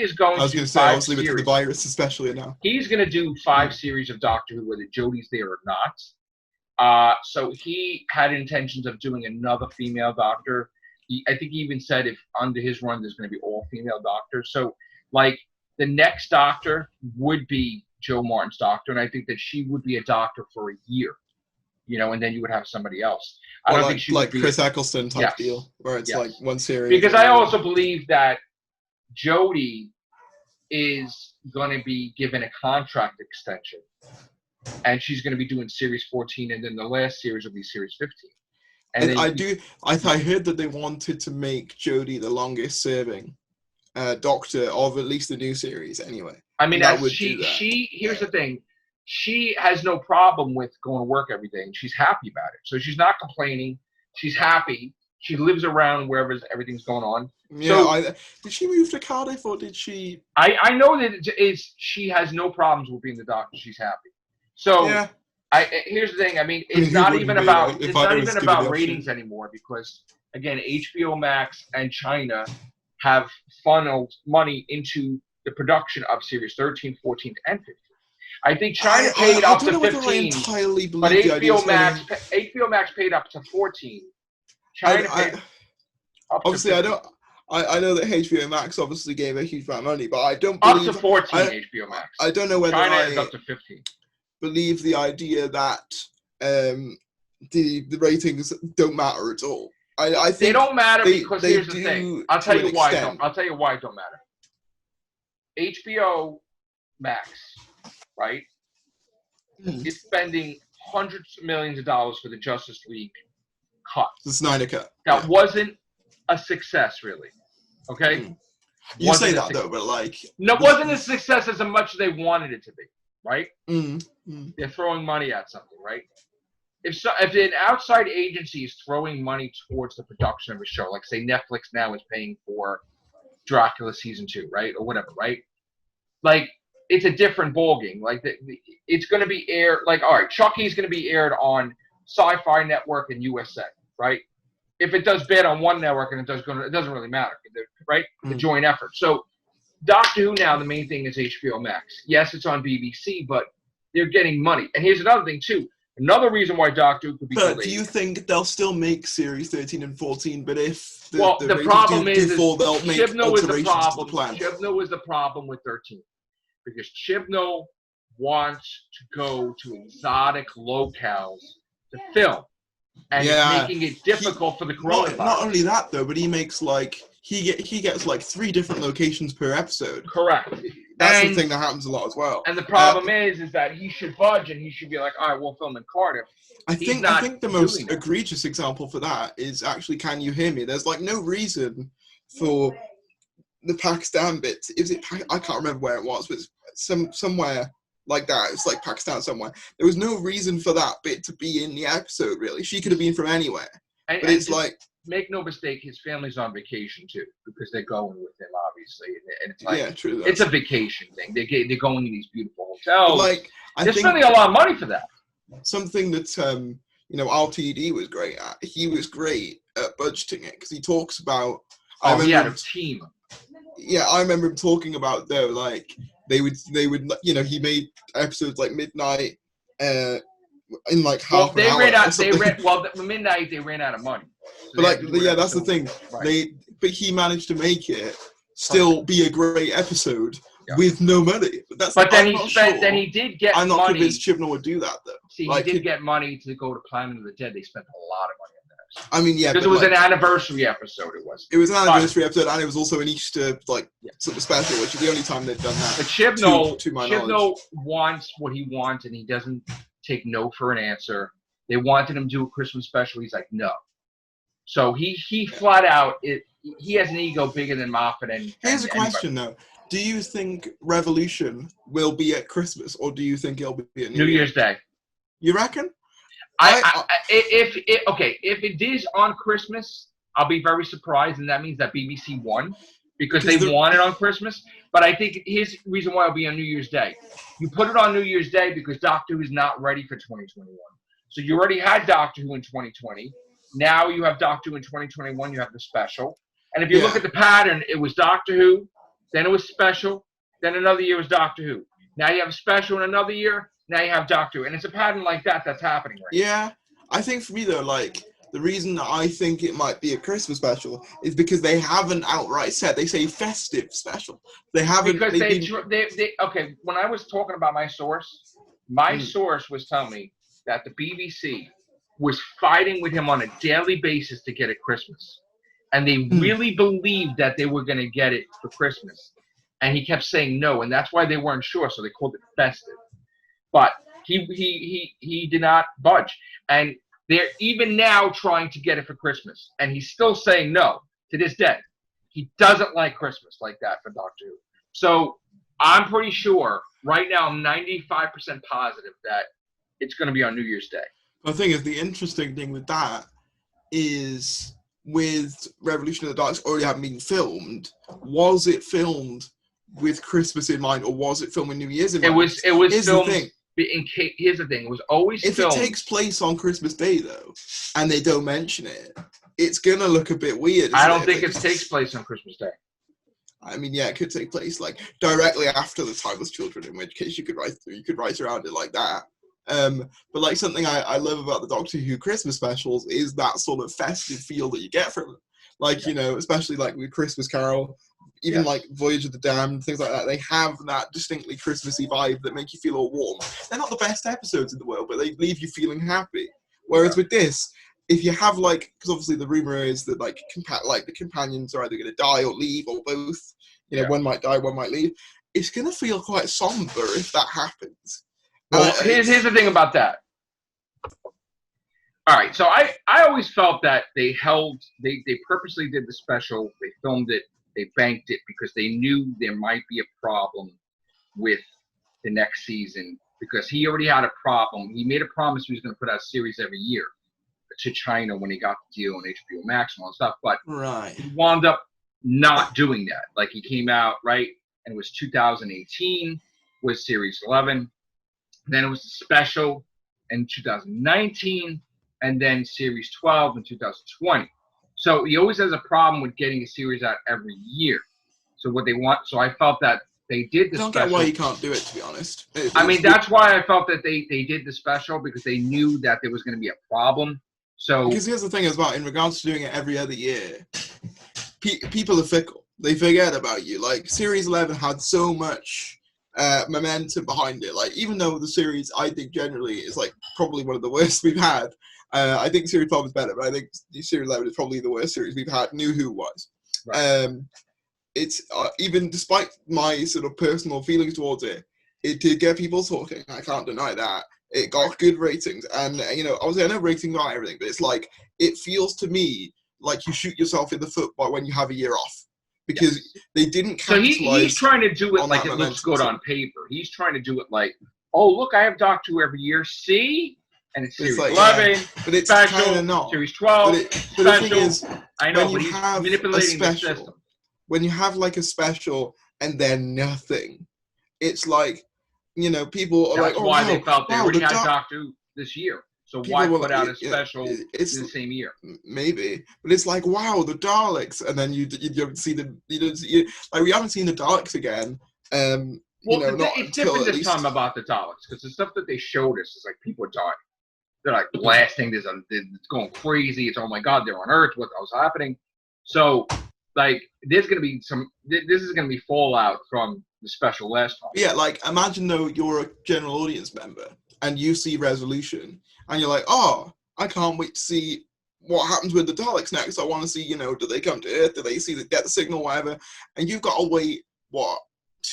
is going. I was going to say, obviously with the virus, especially now. He's going to do 5 series of Doctor Who, whether Jodie's there or not. So he had intentions of doing another female Doctor. I think he even said if under his run there's going to be all female Doctors. So the next Doctor would be Jo Martin's Doctor, and I think that she would be a Doctor for a year. And then you would have somebody else. I don't think she would be Chris Eccleston type deal, where it's one series. Because I also believe that Jodie is going to be given a contract extension, and she's going to be doing series 14, and then the last series will be series 15. And I heard that they wanted to make Jodie the longest serving Doctor of at least the new series, anyway. I mean, here's the thing. She has no problem with going to work every day, and she's happy about it. So she's not complaining. She's happy. She lives around wherever everything's going on. Yeah, did she move to Cardiff, or did she... I know that she has no problems with being the Doctor. She's happy. So here's the thing. I mean, it's not even about ratings anymore because, again, HBO Max and China have funneled money into the production of series 13, 14, and 15. I think China paid up to 15, but HBO Max paid up to 14. China paid up to 15. I know that HBO Max obviously gave a huge amount of money, but I don't Up believe... to 14 HBO Max. I don't know whether China is up to 15. Believe the idea that the ratings don't matter at all. I think they don't matter because here's the thing. I'll tell you why it don't matter. HBO Max, right, is spending hundreds of millions of dollars for the Justice League cut. The Snyder cut. That wasn't a success, really. Okay? You say that, though, but like... No, it wasn't a success as much as they wanted it to be, right? They're throwing money at something, right? If an outside agency is throwing money towards the production of a show, like say Netflix now is paying for Dracula season 2, right, or whatever, right? Like it's a different ballgame. Like it's going to be aired. Like all right, Chucky's going to be aired on Sci-Fi Network and USA, right? If it does bad on one network and it doesn't really matter, right? The joint effort. So Doctor Who now, the main thing is HBO Max. Yes, it's on BBC, but they're getting money. And here's another thing too. Another reason why Doctor Who could be delayed. But do you think they'll still make series 13 and 14? But if the problem is fall, they'll make alterations to the plan. Chibnall is the problem with 13 because Chibnall wants to go to exotic locales to film, and it's making it difficult for the coronavirus. Not only that though, but he makes like he gets like 3 different locations per episode. Correct. That's the thing that happens a lot as well. And the problem is that he should budge and he should be like, all right, we'll film in Cardiff. I think the most egregious example for that is actually Can You Hear Me? There's like no reason for the Pakistan bit. I can't remember where it was, but it's somewhere like that. It's like Pakistan somewhere. There was no reason for that bit to be in the episode, really. She could have been from anywhere. But it's like... Make no mistake, his family's on vacation too because they're going with him, obviously, and it's like true. It's a vacation thing. They're going to these beautiful hotels. But like they're spending a lot of money for that. Something that RTD was great at. He was great at budgeting it because he talks about. He had a team. Yeah, I remember him talking about though, like they would, he made episodes like midnight, in like half an hour. Midnight they ran out of money. So but that's the thing. Right. But he managed to make it still be a great episode with no money. Then he did get money. I'm not convinced Chibnall would do that though. See, he did get money to go to Planet of the Dead. They spent a lot of money on that. I mean, because it was an anniversary episode. It was an anniversary episode, and it was also an Easter sort of special, which is the only time they've done that. But Chibnall wants what he wants, and he doesn't take no for an answer. They wanted him to do a Christmas special. He's like, no. So he flat out, he has an ego bigger than Moffat. Here's a question, though. Do you think Revolution will be at Christmas, or do you think it'll be at New Year's Day? You reckon? If it is on Christmas, I'll be very surprised, and that means that BBC won because they want it on Christmas. But I think his reason why it'll be on New Year's Day. You put it on New Year's Day because Doctor Who is not ready for 2021. So you already had Doctor Who in 2020. Now you have Doctor Who in 2021. You have the special. And if you look at the pattern, it was Doctor Who, then it was special, then another year was Doctor Who. Now you have a special in another year. Now you have Doctor Who. And it's a pattern like that that's happening right now. Yeah. I think for me, though, like, the reason that I think it might be a Christmas special is because they haven't outright said. They say festive special. They haven't. Because okay, when I was talking about my source was telling me that the BBC was fighting with him on a daily basis to get it Christmas. And they really believed that they were going to get it for Christmas. And he kept saying no, and that's why they weren't sure, so they called it festive. But he did not budge. And they're even now trying to get it for Christmas. And he's still saying no to this day. He doesn't like Christmas like that for Doctor Who. So I'm pretty sure, right now, I'm 95% positive that it's going to be on New Year's Day. The thing is, the interesting thing with that is with Revolution of the Daleks already having been filmed, was it filmed with Christmas in mind, or was it filmed with New Year's in mind? It was filmed. Here's the thing. It was always filmed. If it takes place on Christmas Day, though, and they don't mention it, it's going to look a bit weird. I don't think it takes place on Christmas Day. I mean, yeah, it could take place like directly after the Timeless Children, in which case you could write around it like that. But like something I love about the Doctor Who Christmas specials is that sort of festive feel that you get from them. Like, especially like with Christmas Carol, even like Voyage of the Damned, things like that, they have that distinctly Christmassy vibe that make you feel all warm. They're not the best episodes in the world, but they leave you feeling happy. Whereas with this, if you have like, because obviously the rumor is that like the companions are either going to die or leave or both. One might die, one might leave. It's going to feel quite somber if that happens. Well, here's the thing about that. All right, so I always felt that they purposely did the special, they filmed it, they banked it because they knew there might be a problem with the next season because he already had a problem. He made a promise he was going to put out a series every year to China when he got the deal on HBO Max and all that stuff, but he wound up not doing that. Like he came out, right, and it was 2018 was series 11. Then it was the special in 2019, and then series 12 in 2020. So he always has a problem with getting a series out every year. So I felt that they did the special. I don't get why you can't do it, to be honest. That's why I felt that they did the special because they knew that there was going to be a problem. So because here's the thing as well, in regards to doing it every other year, people are fickle. They forget about you. Like series 11 had so much momentum behind it. Like even though the series I think generally is like probably one of the worst we've had. I think series 12 is better, but I think series 11 is probably the worst series we've had, New Who wise. Right. It's even despite my sort of personal feelings towards it, it did get people talking. I can't deny that. It got good ratings, and obviously I know ratings aren't everything, but it's like it feels to me like you shoot yourself in the foot by when you have a year off because they didn't capitalize. So he's trying to do it like it looks good on paper. He's trying to do it like, oh look, I have Doctor Who every year. See. And it's series 11, but it's special, not. series 12, but special. The thing is, I know, but he's manipulating the system. When you have like a special and then nothing, it's like, people are That's like, why they felt they already had Doctor Who this year. So why put out a special in the same year? Maybe, but it's like, wow, the Daleks, and then you don't see them. Like we haven't seen the Daleks again. It's different this time about the Daleks because the stuff that they showed us is like people are dying. They're like blasting. It's going crazy. It's, oh my God, they're on Earth. What was happening? So, like, there's going to be this is going to be fallout from the special last time. Yeah, like, imagine though you're a general audience member and you see Resolution and you're like, oh, I can't wait to see what happens with the Daleks next. I want to see, do they come to Earth? Do they get the signal, whatever? And you've got to wait,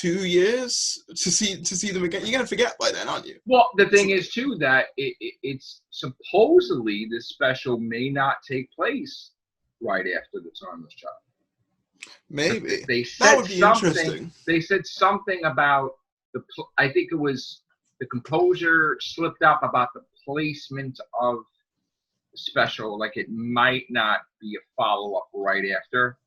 2 years to see them again? You're going to forget by then, aren't you? Well, the thing is, too, that it's supposedly this special may not take place right after the Timeless Child. Maybe. They said that would be interesting. They said something about I think it was the composer slipped up about the placement of the special. Like, it might not be a follow-up right after.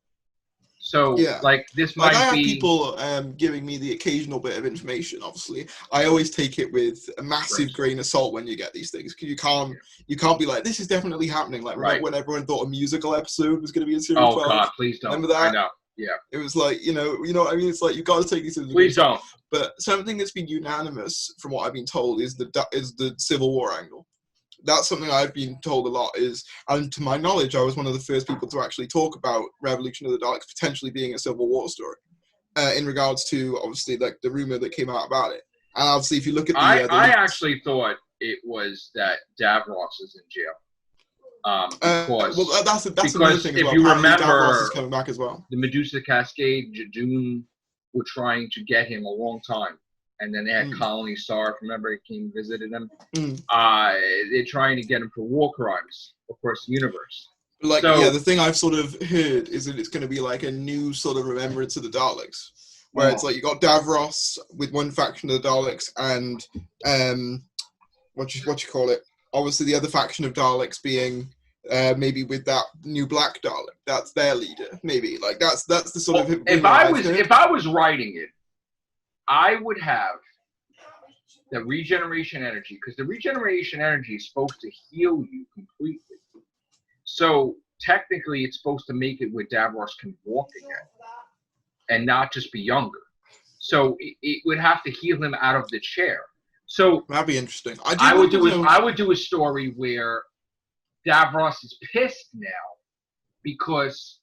So, this might be... I have people giving me the occasional bit of information, obviously. I always take it with a massive grain of salt when you get these things, because you can't be like, this is definitely happening. Like, remember when everyone thought a musical episode was going to be in Series 12? Oh, God, please don't. Remember that? I know, yeah. It was like, you know what I mean? It's like, you've got to take these things. Please don't. But something that's been unanimous, from what I've been told, is the Civil War angle. That's something I've been told a lot and to my knowledge, I was one of the first people to actually talk about Revolution of the Daleks potentially being a Civil War story, in regards to, obviously, like the rumor that came out about it. And obviously, if you look at I actually thought it was that Davros is in jail. That's another thing as well. If you remember, Davros is coming back as well. The Medusa Cascade, Jejune were trying to get him a long time. And then they had Colony Sarf, remember, he came and visited him. They're trying to get him for war crimes across the universe. The thing I've sort of heard is that it's going to be like a new sort of remembrance of the Daleks, where it's like you got Davros with one faction of the Daleks, and what you call it? Obviously, the other faction of Daleks being maybe with that new Black Dalek. That's their leader, maybe. Like that's the sort of. If I was writing it, I would have the regeneration energy, because the regeneration energy is supposed to heal you completely. So technically, it's supposed to make it where Davros can walk again and not just be younger. So it would have to heal him out of the chair. So that'd be interesting. I would do a story where Davros is pissed now because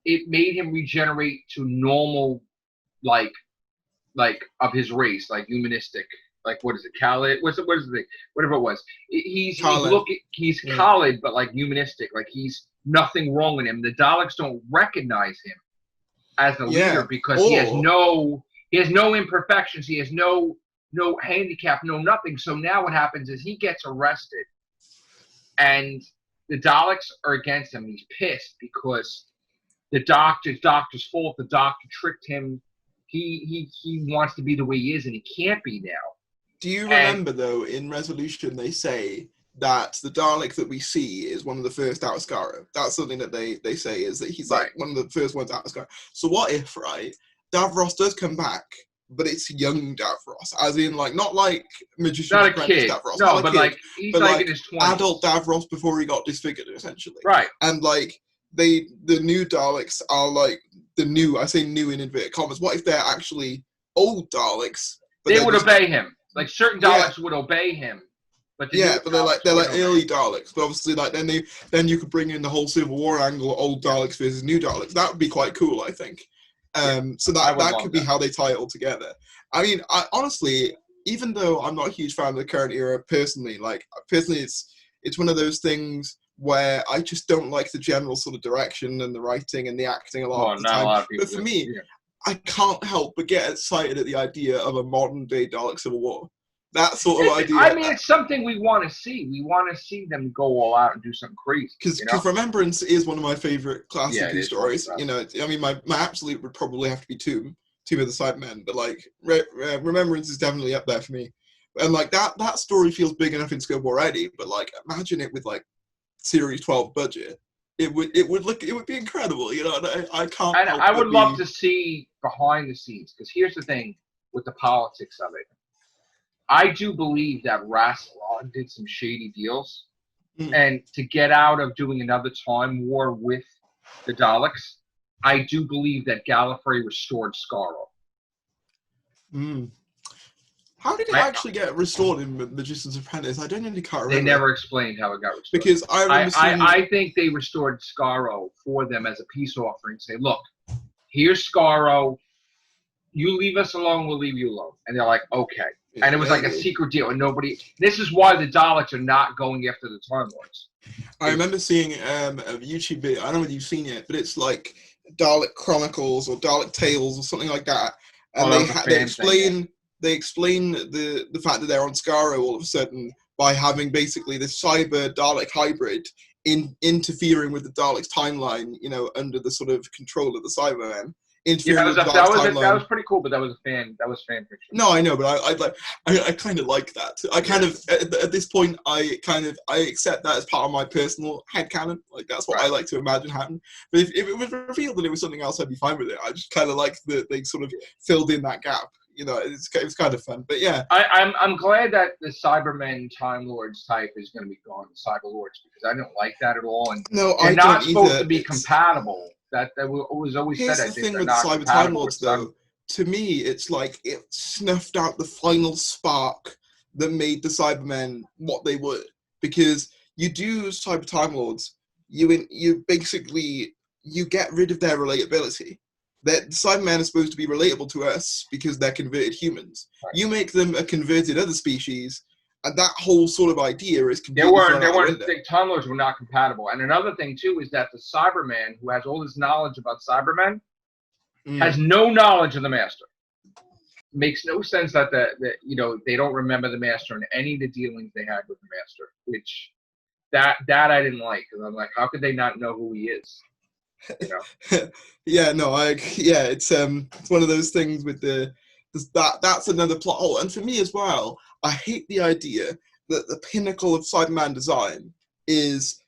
it made him regenerate to normal, like of his race, like humanistic. Like, what is it, Khalid? What is the thing? Whatever it was. He's Yeah. Khalid, but like humanistic. Like he's nothing wrong with him. The Daleks don't recognize him as the leader because he has no imperfections. He has no handicap, no nothing. So now what happens is he gets arrested, and the Daleks are against him. He's pissed because the doctor's fault. The doctor tricked him. He wants to be the way he is, and he can't be now. Do you remember, though, in Resolution, they say that the Dalek that we see is one of the first out of Skaro? That's something that they say, is that he's like one of the first ones out of Skaro. So what if, right, Davros does come back, but it's young Davros, as in, like, not like Magician's Not a Apprentice kid. Davros. No, but like, he's like in his 20s. Adult Davros before he got disfigured, essentially. Right. And, like, the new Daleks are, like, I say new in inverted commas, what if they're actually old Daleks? They would obey him. Like, certain Daleks would obey him. But they're like early Daleks. But obviously, like, then you could bring in the whole Civil War angle, old Daleks versus new Daleks. That would be quite cool, I think. So that could be how they tie it all together. I mean, honestly, even though I'm not a huge fan of the current era personally, it's one of those things where I just don't like the general sort of direction and the writing and the acting a lot of the time. But for me, I can't help but get excited at the idea of a modern day Dalek Civil War. That sort of idea. I mean, it's something we want to see. We want to see them go all out and do something crazy. Because Remembrance is one of my favorite classic stories. You know, I mean, my absolute would probably have to be Tomb of the Cybermen, but like Remembrance is definitely up there for me. And like that story feels big enough in scope already. But like, imagine it with like Series 12 budget. It would be incredible. You know, I can't. And I would love to see behind the scenes, because here's the thing with the politics of it. I do believe that Rassilon did some shady deals, and to get out of doing another time war with the Daleks, I do believe that Gallifrey restored Skaro. How did it actually get restored in Magician's Apprentice? I don't really can't remember. They never explained how it got restored. Because I think they restored Skaro for them as a peace offering. Say, look, here's Skaro. You leave us alone, we'll leave you alone. And they're like, okay. And it was like a secret deal, and nobody. This is why the Daleks are not going after the Time Lords. I remember seeing a YouTube video. I don't know whether you've seen it, but it's like Dalek Chronicles or Dalek Tales or something like that. And they explain the fact that they're on Skaro all of a sudden by having basically this cyber Dalek hybrid interfering with the Daleks timeline, you know, under the sort of control of the Cybermen. That was pretty cool, but that was fan fiction. No, I know, but I kind of like that. I kind of at this point I accept that as part of my personal headcanon. Like that's what I like to imagine happen. But if it was revealed that it was something else, I'd be fine with it. I just kind of like that they sort of filled in that gap. You know, it's kind of fun. But yeah, I'm glad that the Cybermen Time Lords type is going to be gone, the Cyber Lords, because I don't like that at all. And they're not supposed to be compatible. That was always said. Here's the thing with the Cyber Time Lords, though. To me, it's like it snuffed out the final spark that made the Cybermen what they were. Because you do Cyber Time Lords, you basically get rid of their relatability. The Cybermen are supposed to be relatable to us because they're converted humans. Right. You make them a converted other species, and that whole sort of idea is completely the Time Lords were not compatible. And another thing too is that the Cyberman, who has all this knowledge about Cybermen, has no knowledge of the Master. Makes no sense that they don't remember the Master and any of the dealings they had with the Master. Which that I didn't like, because I'm like, how could they not know who he is? You know? It's one of those things with that's another plot hole. And for me as well, I hate the idea that the pinnacle of Cyberman design is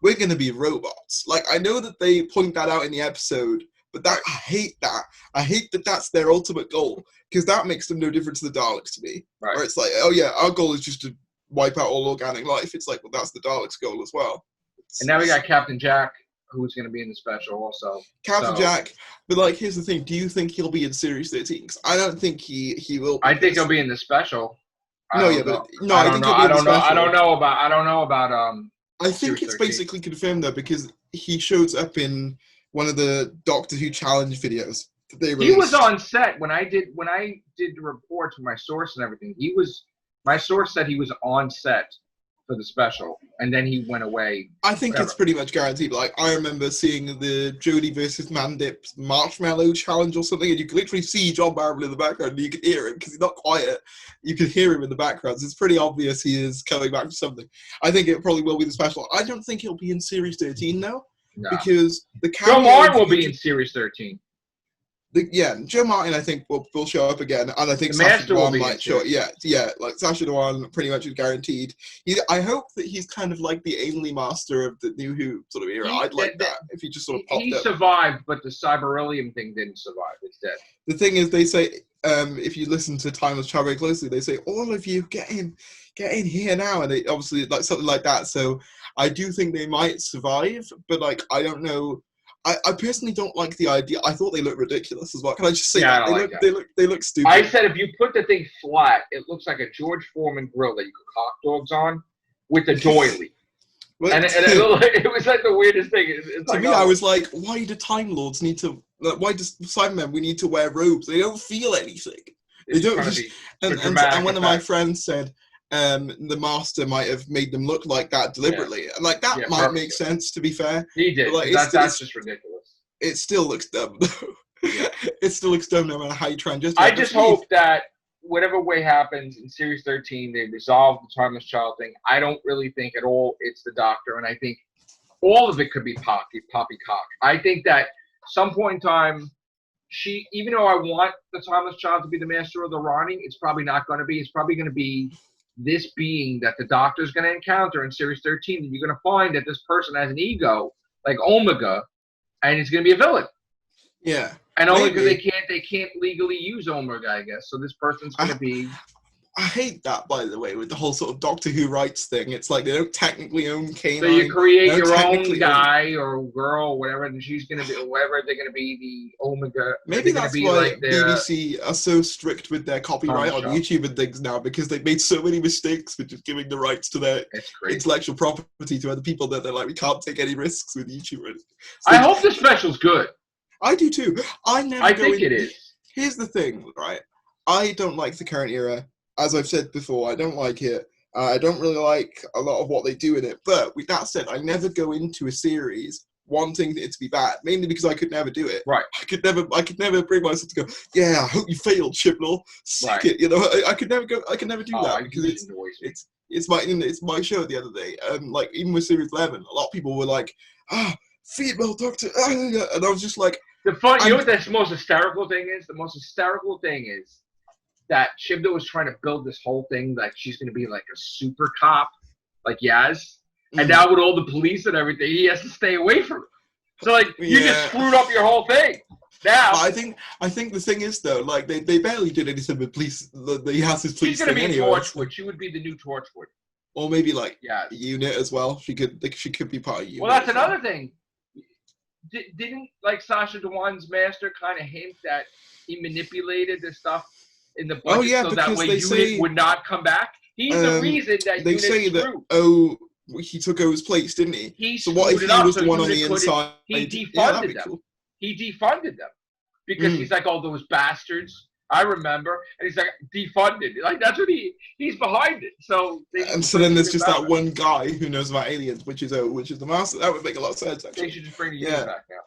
we're going to be robots. Like, I know that they point that out in the episode, but I hate that. I hate that that's their ultimate goal, because that makes them no different to the Daleks to me. Right. Where it's like, oh yeah, our goal is just to wipe out all organic life. It's like, well, that's the Daleks' goal as well. And now we got Captain Jack, who's going to be in the special also. Captain Jack, but like, here's the thing: do you think he'll be in Series 13? Because I don't think he will. I think he'll be in the special. I don't know about. I think it's basically confirmed though, because he shows up in one of the Doctor Who challenge videos that they He was released. on set when I did the reports with my source and everything. My source said he was on set for the special, and then he went away. I think it's pretty much guaranteed. Like, I remember seeing the Jodie versus Mandip marshmallow challenge or something, and you could literally see John Barrowman in the background, and you could hear him, because he's not quiet. You could hear him in the background, so it's pretty obvious he is coming back for something. I think it probably will be the special. I don't think he'll be in Series 13, though, because the Joe Martin will be in Series 13. Joe Martin, I think, will show up again, and I think The Sacha Master will Dhawan be might show up. Yeah, like Sacha Dhawan pretty much is guaranteed. I hope that he's kind of like the Ainley Master of the New Who sort of era. I'd like that if he just sort of popped up. He survived, but the Cyberilium thing didn't survive. It's dead. The thing is, they say, if you listen to Timeless Child very closely, they say, all of you, get in here now, and they obviously, like, something like that. So I do think they might survive, but, like, I don't know. I personally don't like the idea. I thought they looked ridiculous as well. Can I just say that? They look stupid. I said if you put the thing flat, it looks like a George Foreman grill that you cook hot dogs on with a doily. and it was like the weirdest thing. It's to me, I was like, why do Time Lords need to? Why does Cybermen we need to wear robes? They don't feel anything. They don't. And one of my friends said, the Master might have made them look like that deliberately. Yeah. Like, that might make sense, to be fair. He did. Like, that's just ridiculous. It still looks dumb, though. Yeah. It still looks dumb no matter how you try and justify it. I just hope that whatever way happens in Series 13, they resolve the Timeless Child thing. I don't really think at all it's the Doctor, and I think all of it could be poppycock. I think that some point in time, even though I want the Timeless Child to be the Master of the Rotting, it's probably not going to be. It's probably going to be this being that the Doctor's going to encounter in Series 13, and you're going to find that this person has an ego, like Omega, and he's going to be a villain. Yeah. And only because they can't legally use Omega, I guess. So this person's going to be... I hate that, by the way, with the whole sort of Doctor Who rights thing. It's like they don't technically own K9. So you create your own guy or girl or whatever, and she's going to be, whatever, they're going to be the Omega. Maybe that's why BBC are so strict with their copyright on YouTube and things now, because they've made so many mistakes with just giving the rights to their intellectual property to other people that they're like, we can't take any risks with YouTube. So I hope the special's good. I do too. I think it is. Here's the thing, right? I don't like the current era. As I've said before, I don't like it. I don't really like a lot of what they do in it. But with that said, I never go into a series wanting it to be bad, mainly because I could never do it. Right. I could never bring myself to go, yeah, I hope you failed, Chibnall. Suck it. You know, I could never do that because it's my show the other day. Like, even with Series 11, a lot of people were like, female Doctor, and I was just like, you know what the most hysterical thing is? The most hysterical thing is that Chibnall was trying to build this whole thing like she's going to be like a super cop, like Yaz. And now with all the police and everything, he has to stay away from her. So, like, you just screwed up your whole thing. Now, I think the thing is, though, like, they barely did anything with police. He has his police thing anyway. She's going to be Torchwood. She would be the new Torchwood. Or maybe, like, a unit as well. She could be part of a unit. Well, that's another thing. Didn't, like, Sacha Dhawan's Master kind of hint that he manipulated the stuff in the budget so that way Unit would not come back? He's the reason that they say that, he took over his place, didn't he? So what if he was the one on the inside? He defunded them. Cool. He defunded them because he's like, oh, those bastards. I remember, and he's like, defunded. Like, that's what he's behind it. So then there's just that one guy who knows about aliens, which is the Master. That would make a lot of sense. Actually, they should just bring the unit back now.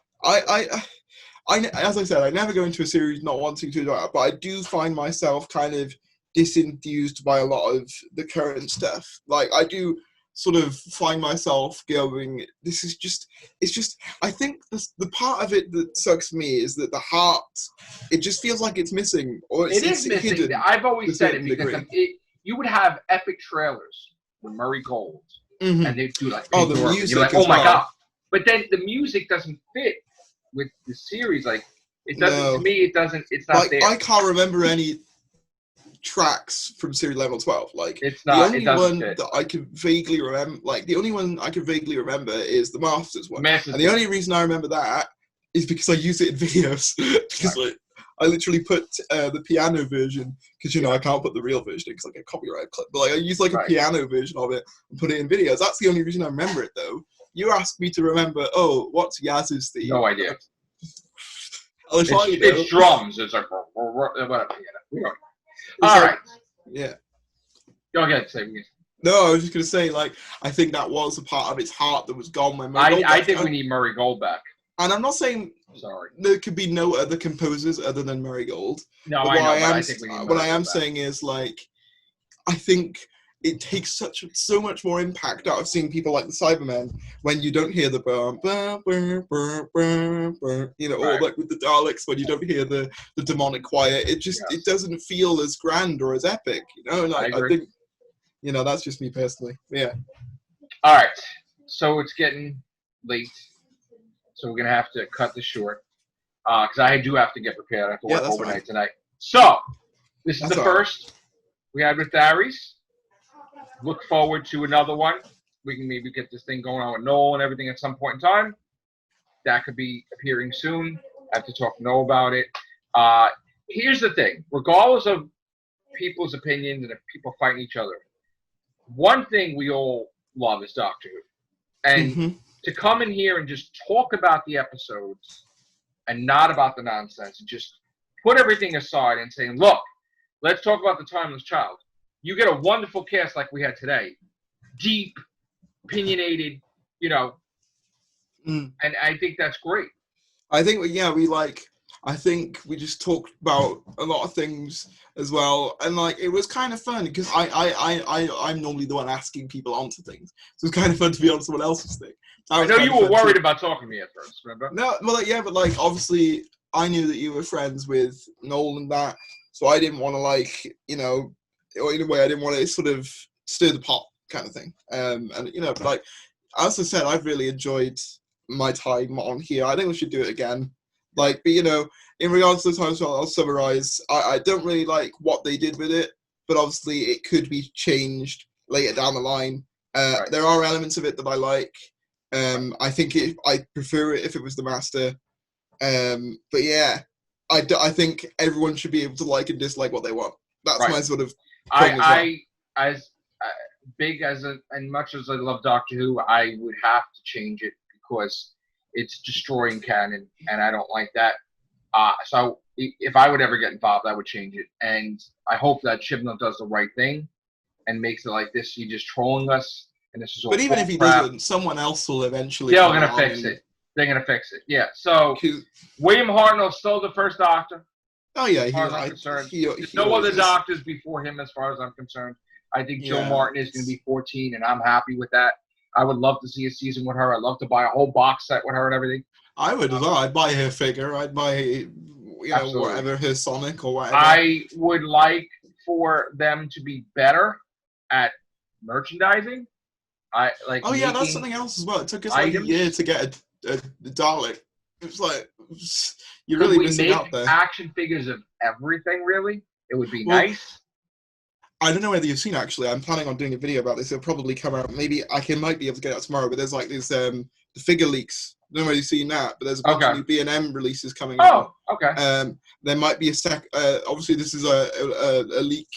I, as I said, I never go into a series not wanting to do that, but I do find myself kind of disenthused by a lot of the current stuff. Like, I do sort of find myself going, it's just, I think the part of it that sucks me is that the heart, it just feels like it's missing. Or it is missing. Hidden. I've always said it because you would have epic trailers with Murray Gold, and they'd do like, the music. You're like, oh my God. But then the music doesn't fit with the series. Like, it doesn't, to me, it doesn't, it's not like, there. I can't remember any tracks from Series 11 or 12. Like, it's not, the only one that I can vaguely remember, is the Masters one. And the only reason I remember that is because I use it in videos. Because like, I literally put the piano version, because, I can't put the real version in because I get copyright clip. But like, I use like a piano version of it and put it in videos. That's the only reason I remember it, though. you asked me to remember. Oh, what's Yaz's theme? No idea. It's drums. It's like whatever. You know. All right. Yeah. Go ahead. Say again. No, I was just gonna say, like, I think that was a part of its heart that was gone when Murray Gold I think we need Murray Gold back. And I'm not saying there could be no other composers other than Murray Gold. No, but I think we need what I am saying is, like, I think it takes so much more impact out of seeing people like the Cybermen when you don't hear the you know, or like with the Daleks when you don't hear the demonic choir. It just it doesn't feel as grand or as epic, you know. Like I think, you know, that's just me personally. Yeah. All right. So it's getting late, so we're gonna have to cut this short because I do have to get prepared. I have to work overnight tonight. So this is the first we had with Tharries. Look forward to another one. We can maybe get this thing going on with Noel and everything at some point in time. That could be appearing soon. I have to talk to Noel about it. Here's the thing. Regardless of people's opinions and if people fighting each other, one thing we all love is Doctor Who. And to come in here and just talk about the episodes and not about the nonsense and just put everything aside and saying, look, let's talk about the Timeless Child. You get a wonderful cast like we had today. Deep, opinionated, you know. And I think that's great. I think, I think we just talked about a lot of things as well. And, like, it was kind of fun because I'm normally the one asking people onto things. So it's kind of fun to be on someone else's thing. I know you were worried about talking to me at first, remember? No, well, but, like, obviously, I knew that you were friends with Noel and that. So I didn't want to, like, you know, or in a way, I didn't want to sort of stir the pot kind of thing. And, you know, but, like, as I said, I've really enjoyed my time on here. I think we should do it again. Like, but, you know, in regards to the time, so I'll summarize. I don't really like what they did with it, but obviously it could be changed later down the line. There are elements of it that I like. I think I prefer it if it was the Master. But yeah, I think everyone should be able to like and dislike what they want. That's my sort of. As big as and much as I love Doctor Who, I would have to change it because it's destroying canon, and I don't like that. So if I would ever get involved, I would change it. And I hope that Chibnall does the right thing and makes it like this. You're just trolling us, and this is all. But even if he doesn't, someone else will eventually. They're gonna fix it. They're gonna fix it. Yeah. So William Hartnell's still the first Doctor. Oh yeah, as far as I'm concerned. There's no other doctors before him, as far as I'm concerned. I think Joe Martin is going to be 14, and I'm happy with that. I would love to see a season with her. I'd love to buy a whole box set with her and everything. I would as well. I'd buy her figure. I'd buy, you know, whatever, her Sonic or whatever. I would like for them to be better at merchandising. That's something else as well. It took us like a year to get a Dalek. It was like, you're really missing out there. Action figures of everything, really. It would be nice. I don't know whether you've seen, actually. I'm planning on doing a video about this. It'll probably come out. Maybe might be able to get it out tomorrow. But there's like these the figure leaks. I don't know whether you've seen that. But there's a bunch of new B&M releases coming out. Okay. There might be obviously, this is a leak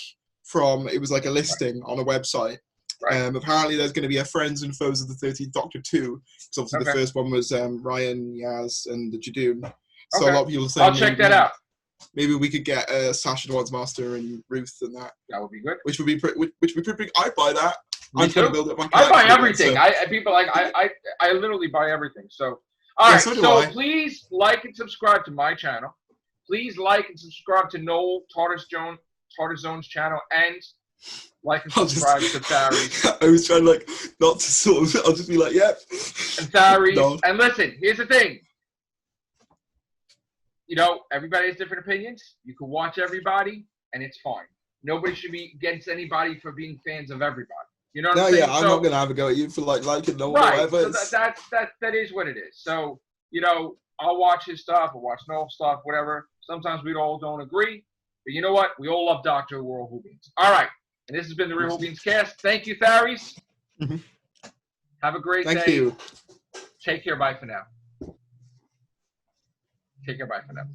from. It was like a listing on a website. Right. Apparently, there's going to be a Friends and Foes of the 13th Doctor 2. Because obviously the first one was Ryan, Yaz, and the Jadoon. So a lot of people are saying. I'll check that out. Maybe we could get Sasha the Odds Master and Ruth and that. That would be good. Which would be pretty. I'd buy that. I'm trying to build up my collection. I buy everything. I literally buy everything. So all right. So please like and subscribe to my channel. Please like and subscribe to Noel Tartazone's channel, and like and subscribe to Tharries. I was trying not to sort of. I'll just be like, yep. And Tharries. No. And listen, here's the thing. You know, everybody has different opinions. You can watch everybody, and it's fine. Nobody should be against anybody for being fans of everybody. You know what I'm saying? I'm not going to have a go at you for liking Noel or whatever. So that is what it is. So, you know, I'll watch his stuff. I'll watch Noel's stuff, whatever. Sometimes we all don't agree. But you know what? We all love Doctor Who. We're all Whovians. All right. And this has been the Real Whovians Cast. Thank you, Tharries. Have a great day. Thank you. Take care. Bye for now. Take care. Bye for now.